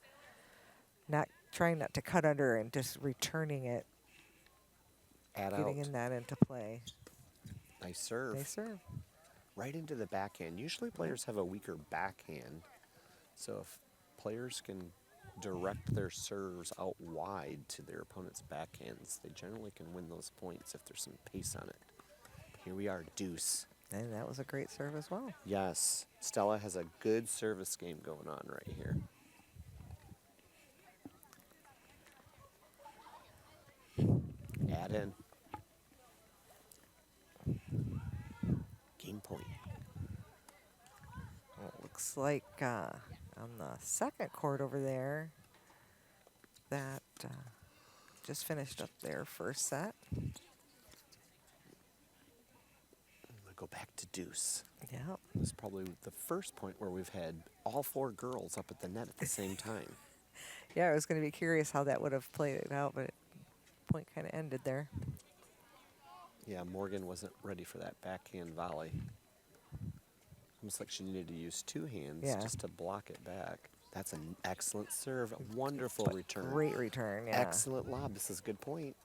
not trying not to cut under and just returning it, Add getting out. in that into play. Nice serve. They serve. Right into the backhand. Usually players have a weaker backhand. So if players can direct their serves out wide to their opponent's backhands, they generally can win those points if there's some pace on it. Here we are, deuce. And that was a great serve as well. Yes, Stella has a good service game going on right here. Add in. Game point. Well, it looks like on the second court over there that just finished up their first set. I'm gonna go back to deuce. Yeah. This is probably the first point where we've had all four girls up at the net at the same time. Yeah, I was going to be curious how that would have played it out, but point kind of ended there. Yeah, Morgan wasn't ready for that backhand volley. Almost like she needed to use two hands Yeah. just to block it back. That's an excellent serve. A wonderful return. Great return, yeah. Excellent lob. This is a good point.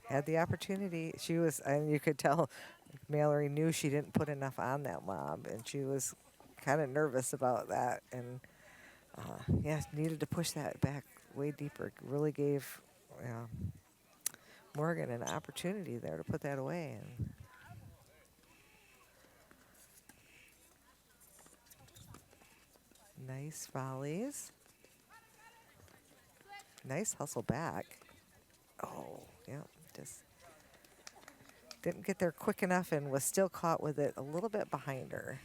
Had the opportunity. She was, and you could tell Mallory knew she didn't put enough on that lob, and she was kind of nervous about that, and yeah, needed to push that back way deeper. Really gave Morgan an opportunity there to put that away. And nice volleys. Nice hustle back. Oh, yeah, just didn't get there quick enough and was still caught with it a little bit behind her.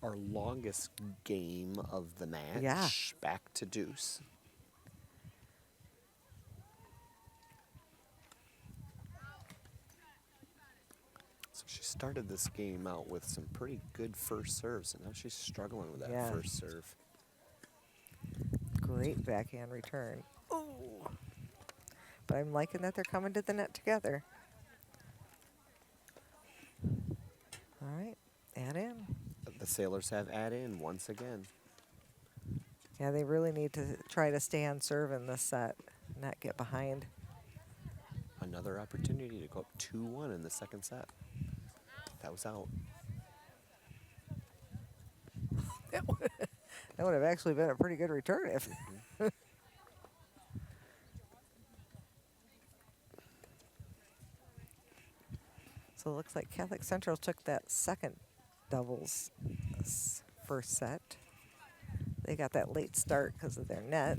Our longest game of the match. Yeah. Back to deuce. So she started this game out with some pretty good first serves, and now she's struggling with that Yeah. first serve. Great backhand return. Oh, but I'm liking that they're coming to the net together. All right, add in. The Sailors have add in once again. Yeah, they really need to try to stay on serve in this set, not get behind. Another opportunity to go up 2-1 in the second set. That was out. That would have actually been a pretty good return if. So it looks like Catholic Central took that second doubles first set. They got that late start because of their net.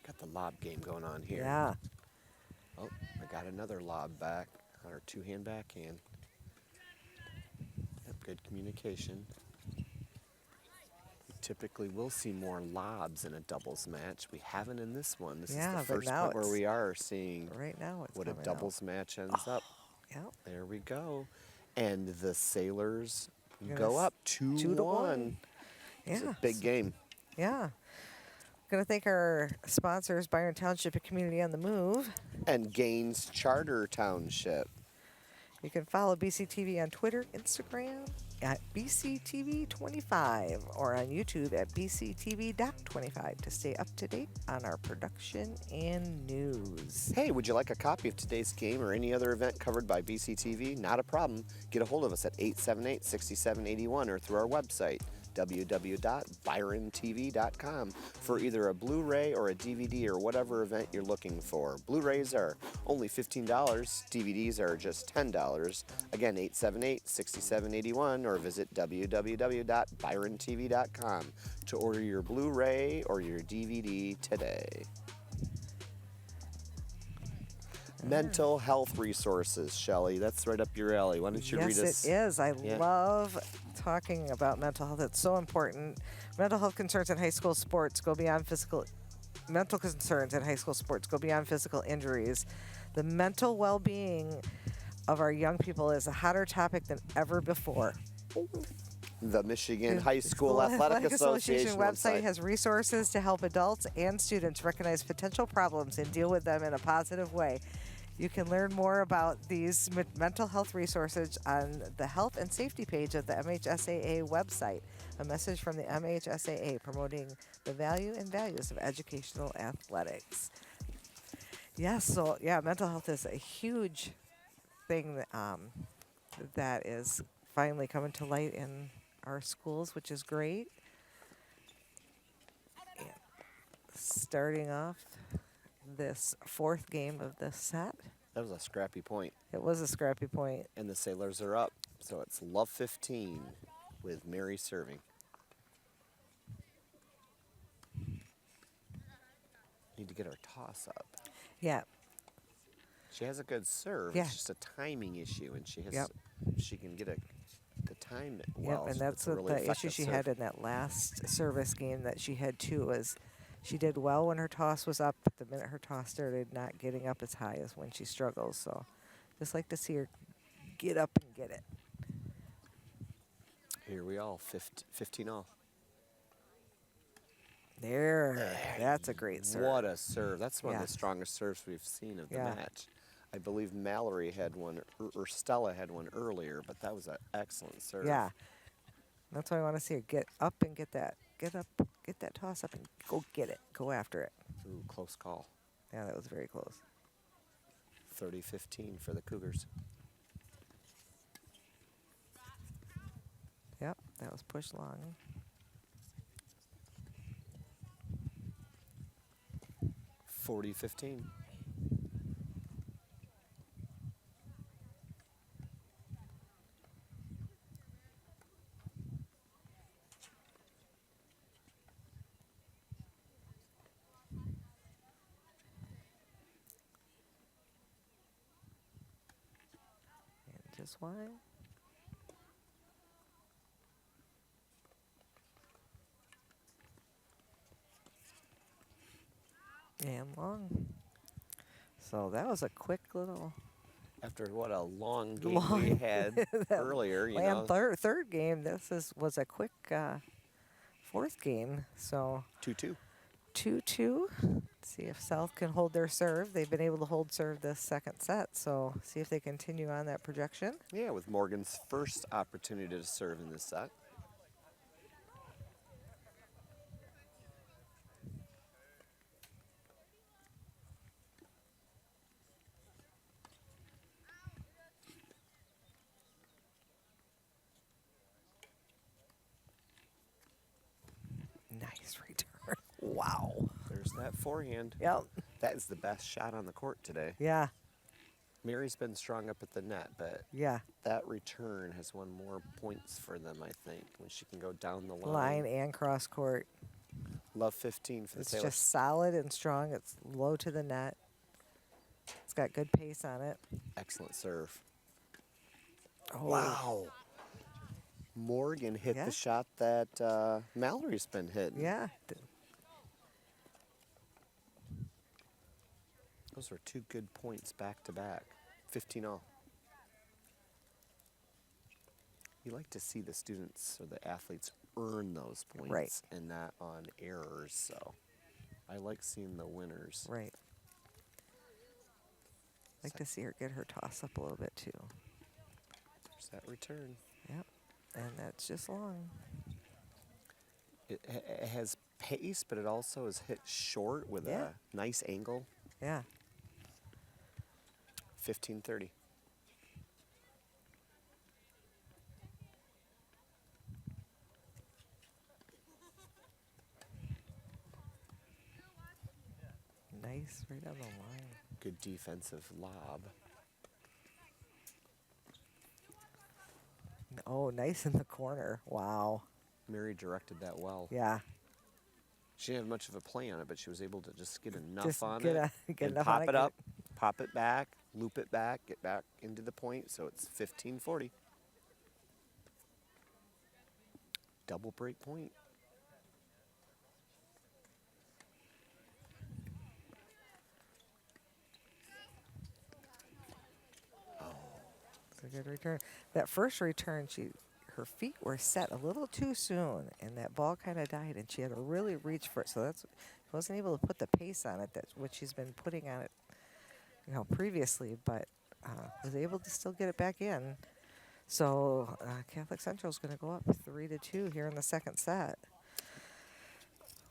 Got the lob game going on here. Yeah. Oh, I got another lob back on her two-hand backhand. Yep, good communication. We typically will see more lobs in a doubles match. We haven't in this one. This Yeah, is the but first now point where it's- we are seeing Right now it's what a coming doubles match ends up. Yep. There we go. And the Sailors Gonna go s- up 2-1. 2-1. It's Yeah. a big game. Yeah. Going to thank our sponsors, Byron Township and Community on the Move. And Gaines Charter Township. You can follow BCTV on Twitter, Instagram at BCTV25 or on YouTube at BCTV.25 to stay up to date on our production and news. Hey, would you like a copy of today's game or any other event covered by BCTV? Not a problem. Get a hold of us at 878-6781 or through our website, www.byrontv.com, for either a Blu-ray or a DVD or whatever event you're looking for. Blu-rays are only $15. DVDs are just $10. Again, 878-6781 or visit www.byrontv.com to order your Blu-ray or your DVD today. Mental health resources, Shelley. That's right up your alley. Why don't you read us? Yes, it is. I Yeah. love talking about mental health. It's so important. Mental health concerns in high school sports go beyond physical. Mental concerns in high school sports go beyond physical injuries. The mental well-being of our young people is a hotter topic than ever before. The Michigan High School Athletic Association website has resources to help adults and students recognize potential problems and deal with them in a positive way. You can learn more about these mental health resources on the health and safety page of the MHSAA website. A message from the MHSAA promoting the value and values of educational athletics. Yes, so yeah, mental health is a huge thing that is finally coming to light in our schools, which is great. And starting off this fourth game of this set. That was a scrappy point. It was a scrappy point. And the Sailors are up. So it's Love 15 with Mary serving. Need to get her toss up. Yeah. She has a good serve. Yeah. It's just a timing issue, and she has Yep. she can get the time it well. Yep, and so that's it's a what really the issue effective she serve. had in that last service game that she had too, was she did well when her toss was up, but the minute her toss started not getting up as high as when she struggles. So just like to see her get up and get it. Here we all, 15 all. There. That's a great serve. What a serve. That's one of Yeah. the strongest serves we've seen of the Yeah. match. I believe Mallory had one, or Stella had one earlier, but that was an excellent serve. Yeah. That's why I want to see her get up and get that. Get up, get that toss up and go get it. Go after it. Ooh, close call. Yeah, that was very close. 30-15 for the Cougars. that was pushed long. (40-15). And just wide. And long. So that was a quick little After what a long game we had earlier, you know. third game. Was a quick fourth game. So 2-2. 2-2. See if South can hold their serve. They've been able to hold serve this second set. So see if they continue on that projection. Yeah, with Morgan's first opportunity to serve in this set. Nice return. Wow. There's that forehand. Yep. That is the best shot on the court today. Yeah. Mary's been strong up at the net, but Yeah. that return has won more points for them, I think, when she can go down the line. Line and cross court. Love 15 for the It's Sailors. just solid and strong. It's low to the net. It's got good pace on it. Excellent serve. Oh. Wow. Morgan hit Yeah. the shot that Mallory's been hitting. Yeah. Those were two good points back to back. 15-all. You like to see the students or the athletes earn those points Right. and not on errors. So I like seeing the winners. Right. Like to see her get her toss up a little bit too. There's that return. Yep. And that's just long. It has pace, but it also is hit short with Yeah. a nice angle. Yeah. 15-30. Nice right on the line. Good defensive lob. Oh, nice in the corner. Wow. Mary directed that well. Yeah. She didn't have much of a play on it, but she was able to just get enough Just on get it get and enough pop on it get up, pop it back, loop it back, get back into the point. So it's 15-40. Double break point. It's a good return. That first return, her feet were set a little too soon, and that ball kind of died, and she had to really reach for it. So she wasn't able to put the pace on it that's what she's been putting on it, previously, but was able to still get it back in. So Catholic Central is going to go up 3-2 here in the second set.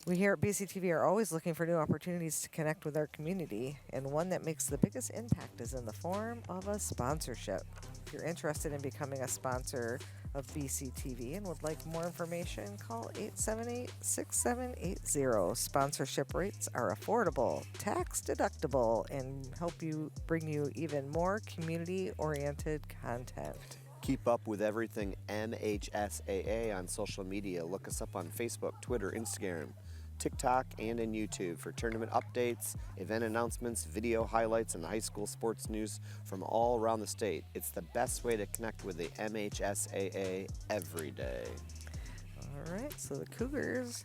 We here at BCTV are always looking for new opportunities to connect with our community, and one that makes the biggest impact is in the form of a sponsorship. If you're interested in becoming a sponsor of BCTV and would like more information, call 878-6780. Sponsorship rates are affordable, tax deductible, and help you bring you even more community-oriented content. Keep up with everything MHSAA on social media. Look us up on Facebook, Twitter, Instagram, TikTok, and in YouTube for tournament updates, event announcements, video highlights, and high school sports news from all around the state. It's the best way to connect with the MHSAA every day. All right, so the Cougars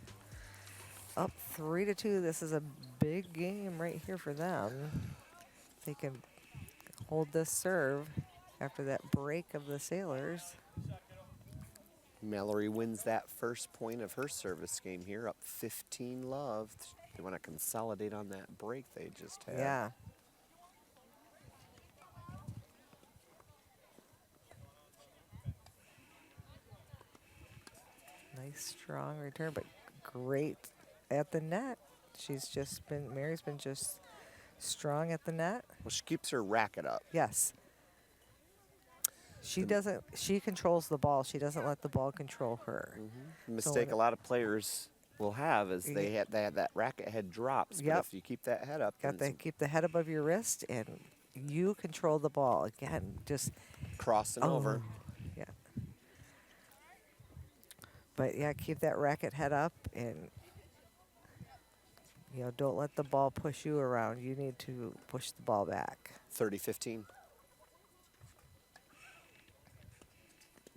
up 3-2. This is a big game right here for them. They can hold this serve after that break of the Sailors. Mallory wins that first point of her service game here, up 15-love. They want to consolidate on that break they just had. Yeah. Nice strong return, but great at the net. Mary's been just strong at the net. Well, she keeps her racket up. Yes. She doesn't. She controls the ball. She doesn't let the ball control her. The mistake a lot of players will have is they have that racket head drops. But Yep. if you keep that head up, Got then to keep the head above your wrist, and you control the ball. Again, just crossing over. yeah. But yeah, keep that racket head up, and don't let the ball push you around. You need to push the ball back. 30-15.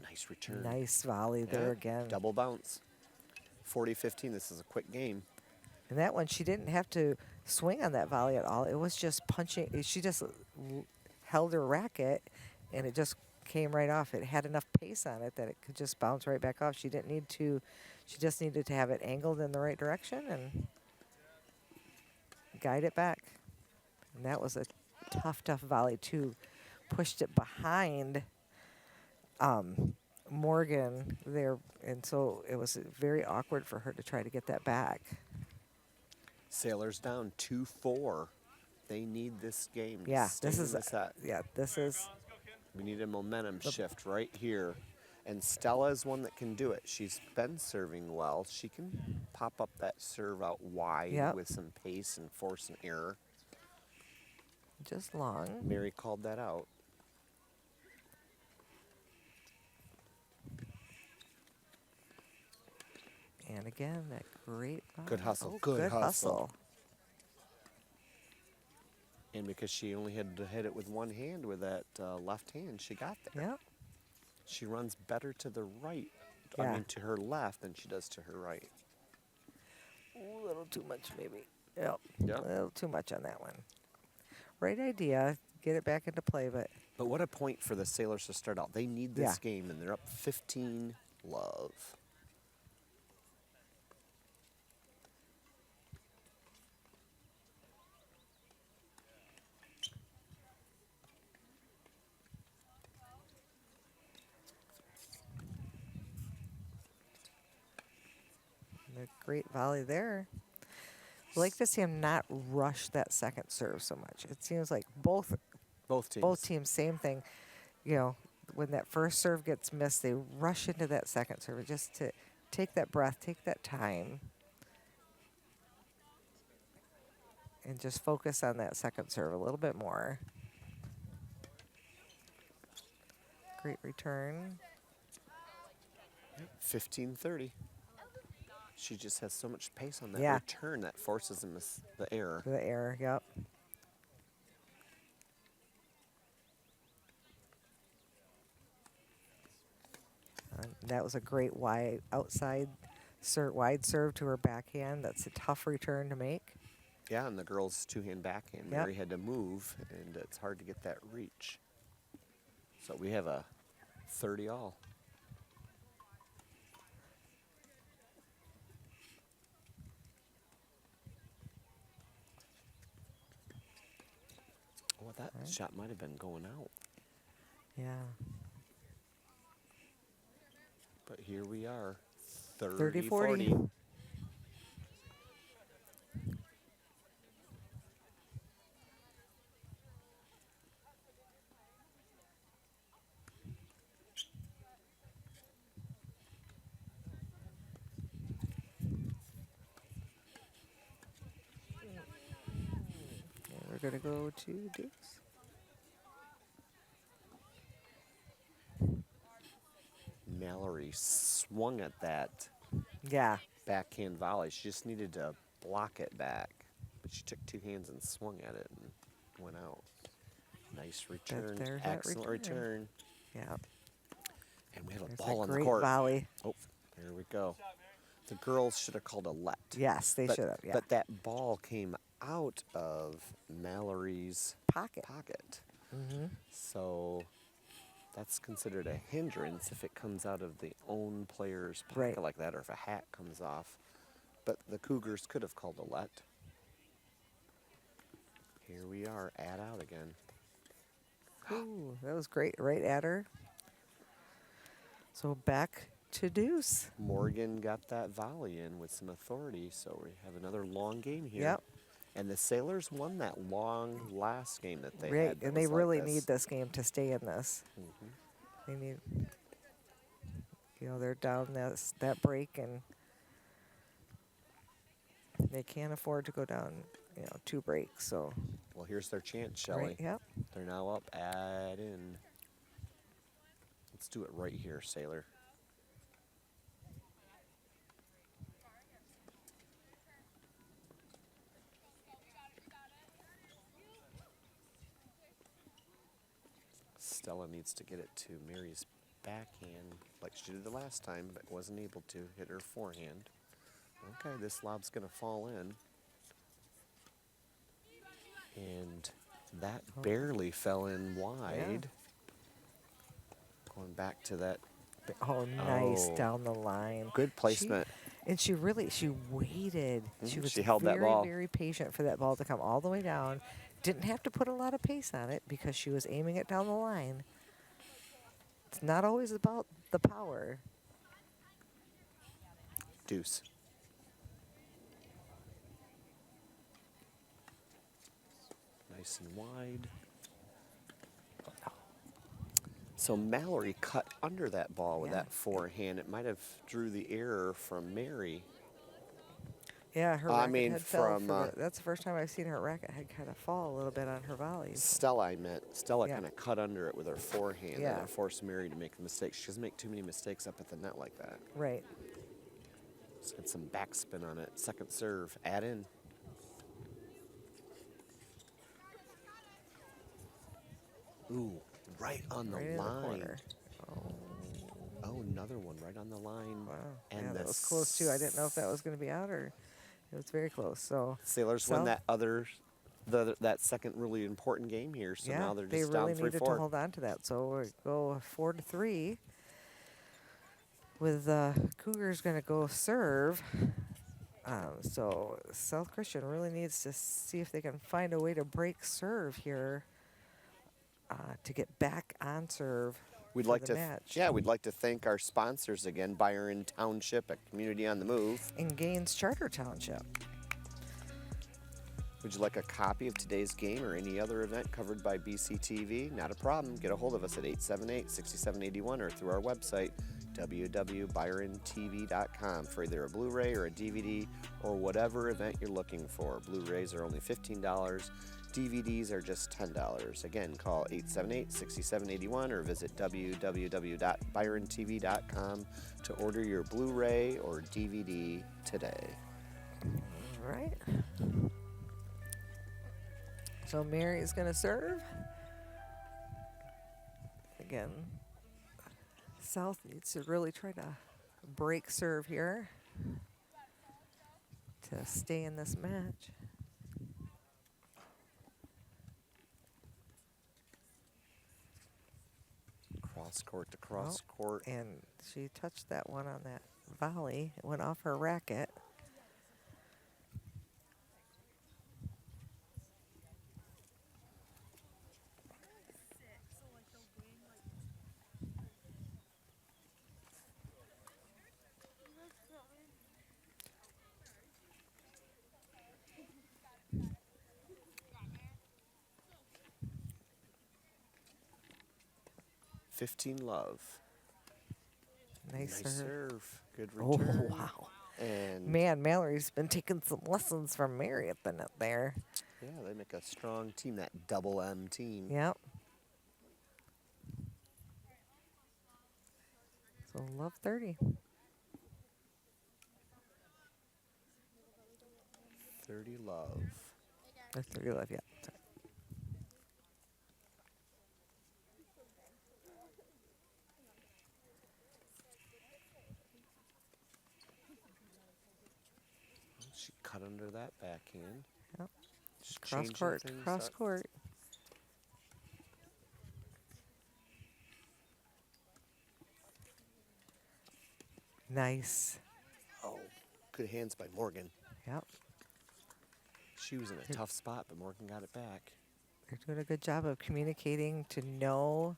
Nice return. Nice volley there again. Double bounce. 40-15. This is a quick game. And that one, she didn't have to swing on that volley at all. It was just punching. She just held her racket, and it just came right off. It had enough pace on it that it could just bounce right back off. She didn't need to. She just needed to have it angled in the right direction and guide it back. And that was a tough volley too. Pushed it behind Morgan there, and so it was very awkward for her to try to get that back. Sailors down 2-4. They need this game. to Yeah, stay this in is the set. this is We need a momentum shift right here. And Stella is one that can do it. She's been serving well. She can pop up that serve out wide with some pace and force and error. just long. Mary called that out. And again, that great Good hustle. Oh, Good hustle. hustle. And because she only had to hit it with one hand with that left hand, she got there. Yeah. She runs better to the right, Yeah. I mean to her left than she does to her right. A little too much, maybe. Yep. Yep. A little too much on that one. Right idea. Get it back into play, but But what a point for the Sailors to start out. They need this game, and they're up 15 love. a great volley there. I like to see him not rush that second serve so much. It seems like both teams, same thing. When that first serve gets missed, they rush into that second serve just to take that breath, take that time, and just focus on that second serve a little bit more. Great return. 15-30. She just has so much pace on that Yeah. return that forces him the error. The error, yep. That was a great wide wide serve to her backhand. That's a tough return to make. Yeah, and the girl's two-hand backhand. Mary had to move, and it's hard to get that reach. So we have a 30 all. Well, that shot might have been going out. Yeah. But here we are, 30-40. 30-40. We're going to go to deuce. Mallory swung at that Yeah. backhand volley. She just needed to block it back. But she took two hands and swung at it and went out. Nice return. there's that Excellent return. Yeah. And we have a There's ball that on the great court. volley. Oh, there we go. The girls should have called a let. Yes, they should have. Yeah. But that ball came out of Mallory's Pocket. Mm-hmm. So that's considered a hindrance if it comes out of the own player's pocket Right. like that, or if a hat comes off. But the Cougars could have called a let. Here we are, add out again. Ooh, that was great. Right at her. So back to deuce. Morgan got that volley in with some authority, so we have another long game here. Yep. And the Sailors won that long last game that they Right, had. that and they was like really this. need this game to stay in this. They need, they're down that break, and they can't afford to go down, 2 breaks. So, Well, here's their chance, Shelley. right, yep. They're now up. Add in. Let's do it right here, Sailor. Stella needs to get it to Mary's backhand like she did the last time, but wasn't able to hit her forehand. Okay, this lob's going to fall in. And that barely fell in wide. Going back to that. Oh, nice Oh. down the line. Good placement. She waited. She was She held that very, ball. very patient for that ball to come all the way down. Didn't have to put a lot of pace on it because she was aiming it down the line. It's not always about the power. Deuce. Nice and wide. So Mallory cut under that ball with that forehand. It might have drew the error from Mary. Yeah, her I racket mean, head fell. from, That's the first time I've seen her racket head kind of fall a little bit on her volleys. Stella, I meant. Stella Yeah. kind of cut under it with her forehand, Yeah. and it forced Mary to make the mistake. She doesn't make too many mistakes up at the net like that. Right. Let's get some backspin on it. Second serve. Add in. Ooh, right on the Right in the line. corner. Oh, another one right on the line. Wow. And Yeah, that the was close too. I didn't know if that was going to be out or it was very close. So Sailors win that that second really important game here. So yeah, now they're they just really down needed 3-4. to hold on to that. So we go 4-3. With Cougars going to go serve. So South Christian really needs to see if they can find a way to break serve here to get back on serve. We'd for like the to, match. we'd like to thank our sponsors again, Byron Township, a community on the move. In Gaines Charter Township. Would you like a copy of today's game or any other event covered by BCTV? Not a problem. Get a hold of us at 878-6781 or through our website, www.byrontv.com, for either a Blu-ray or a DVD or whatever event you're looking for. Blu-rays are only $15. DVDs are just $10. Again, call 878-6781 or visit www.byrontv.com to order your Blu-ray or DVD today. All right. So Mary is going to serve. Again, South needs to really try to break serve here to stay in this match. Cross court to cross court. And she touched that one on that volley. It went off her racket. Love. Nice serve. serve. Good Oh, return. wow. And Man, Mallory's been taking some lessons from Mary at the net there. yeah, they make a strong team, that double M team. Yep. So love 30. 30 love. Or 30 love, yeah. Sorry. She cut under that backhand. Yep. Just Cross changing court, things cross up. court. Nice. Oh, good hands by Morgan. Yep. She was in a tough spot, but Morgan got it back. They're doing a good job of communicating to know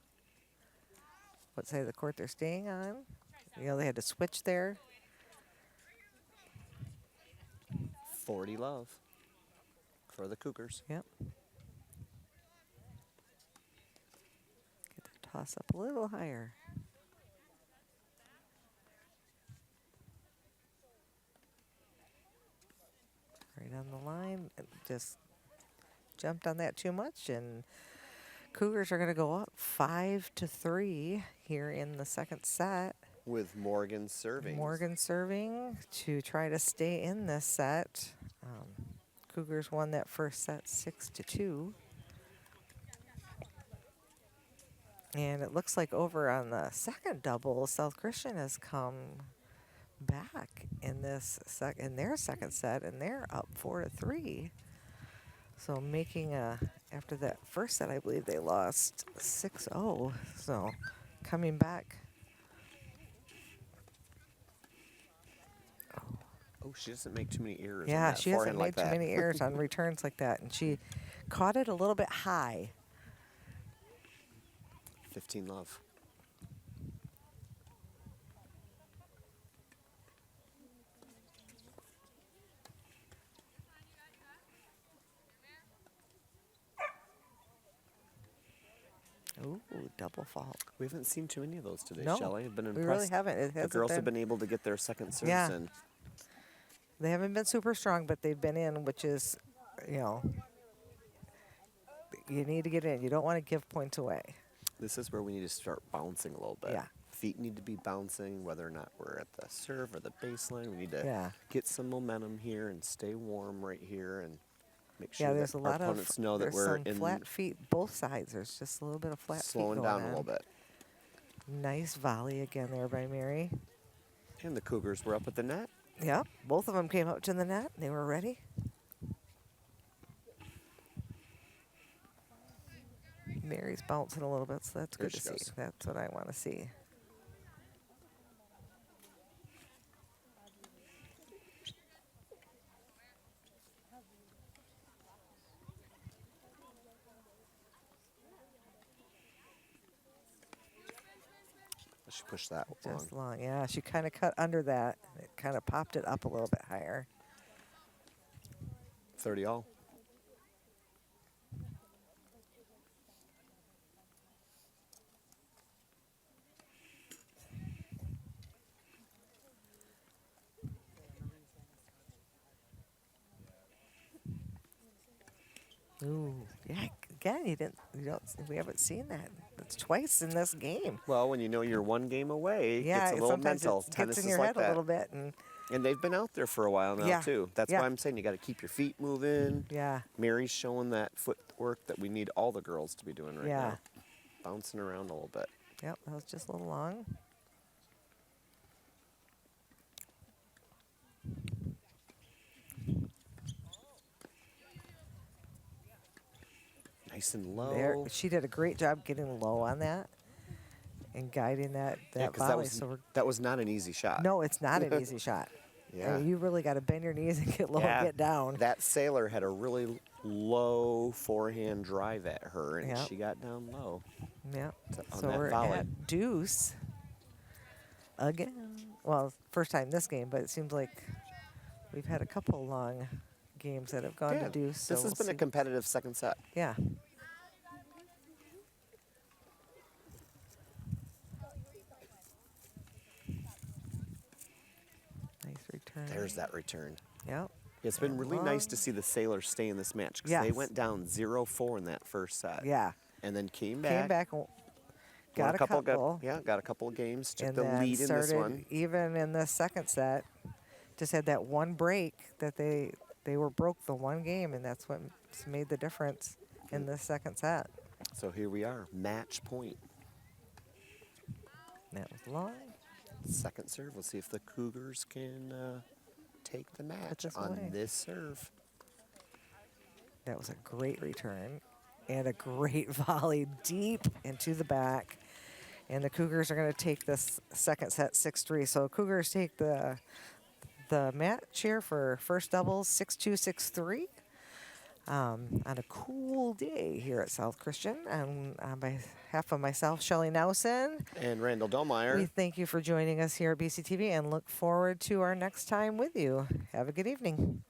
what side of the court they're staying on. They had to switch there. 40 love for the Cougars. Yep. Get the Toss up a little higher. Right on the line. Just jumped on that too much, and Cougars are going to go up 5-3 here in the second set. With Morgan serving. Morgan serving to try to stay in this set. Cougars won that first set 6-2. And it looks like over on the second double, South Christian has come back in this in their second set, and they're up 4-3. So making after that first set, I believe they lost 6-0. So coming back. Oh, she doesn't make too many errors. On Yeah, that she hasn't forehand made like too that. many errors on returns like that, and she caught it a little bit high. 15 love. Ooh, double fault. We haven't seen too many of those today, No, Shelley. I've been we impressed. really haven't. It The hasn't girls have been- been able to get their second serves Yeah. in. They haven't been super strong, but they've been in, which is, you know, you need to get in. You don't want to give points away. This is where we need to start bouncing a little bit. Yeah. Feet need to be bouncing, whether or not we're at the serve or the baseline. We need to Yeah. get some momentum here and stay warm right here and make sure Yeah, there's that a our lot opponents of know that there's we're some in flat feet both sides. There's just a little bit of flat slowing feet down going a little on. bit. Nice volley again there by Mary. And the Cougars were up at the net. Yep, both of them came up to the net. They were ready. Mary's bouncing a little bit, so that's There good to she see. goes. That's what I want to see. She pushed that long. Just long, yeah. She kind of cut under that. It kind of popped it up a little bit higher. 30 all. Ooh, yeah. Again, we haven't seen that. That's twice in this game. Well, when you know you're one game away, it Yeah, gets a little sometimes mental. it Tennis gets in is your like head that. a little bit, and And they've been out there for a while now, Yeah, too. That's yeah. why I'm saying you got to keep your feet moving. yeah, Mary's showing that footwork that we need all the girls to be doing right Yeah. now. Bouncing around a little bit. yep. That was just a little long. Nice and low. There, she did a great job getting low on that and guiding that Yeah, 'cause volley. So that was not an easy shot. no, it's not an easy shot. Yeah. I mean, you really got to bend your knees and get low Yeah, and get down. That sailor had a really low forehand drive at her, and Yep. she got down low. Yep. on So that we're volley. at deuce again. Well, first time this game, but it seems like we've had a couple long games that have gone Yeah, to deuce. So this has we'll been a see. competitive second set. Yeah. Nice return. There's that return. Yep. It's been really nice to long. see the Sailors stay in this match because they Yes. went down 0-4 in that first set. Yeah. And then came back. Came back, won got a couple, got a couple of games, took and the then lead in started this one. even in the second set. Just had that one break that they were broke the one game, and that's what made the difference in the second set. So here we are, match point. That was long. Second serve. We'll see if the Cougars can take the match this on away. this serve. That was a great return and a great volley deep into the back. And the Cougars are going to take this second set 6-3. So Cougars take the match here for first doubles 6-2, 6-3 on a cool day here at South Christian. And on behalf of myself, Shelley Nelson, And Randall Delmeyer. we thank you for joining us here at BCTV and look forward to our next time with you. Have a good evening.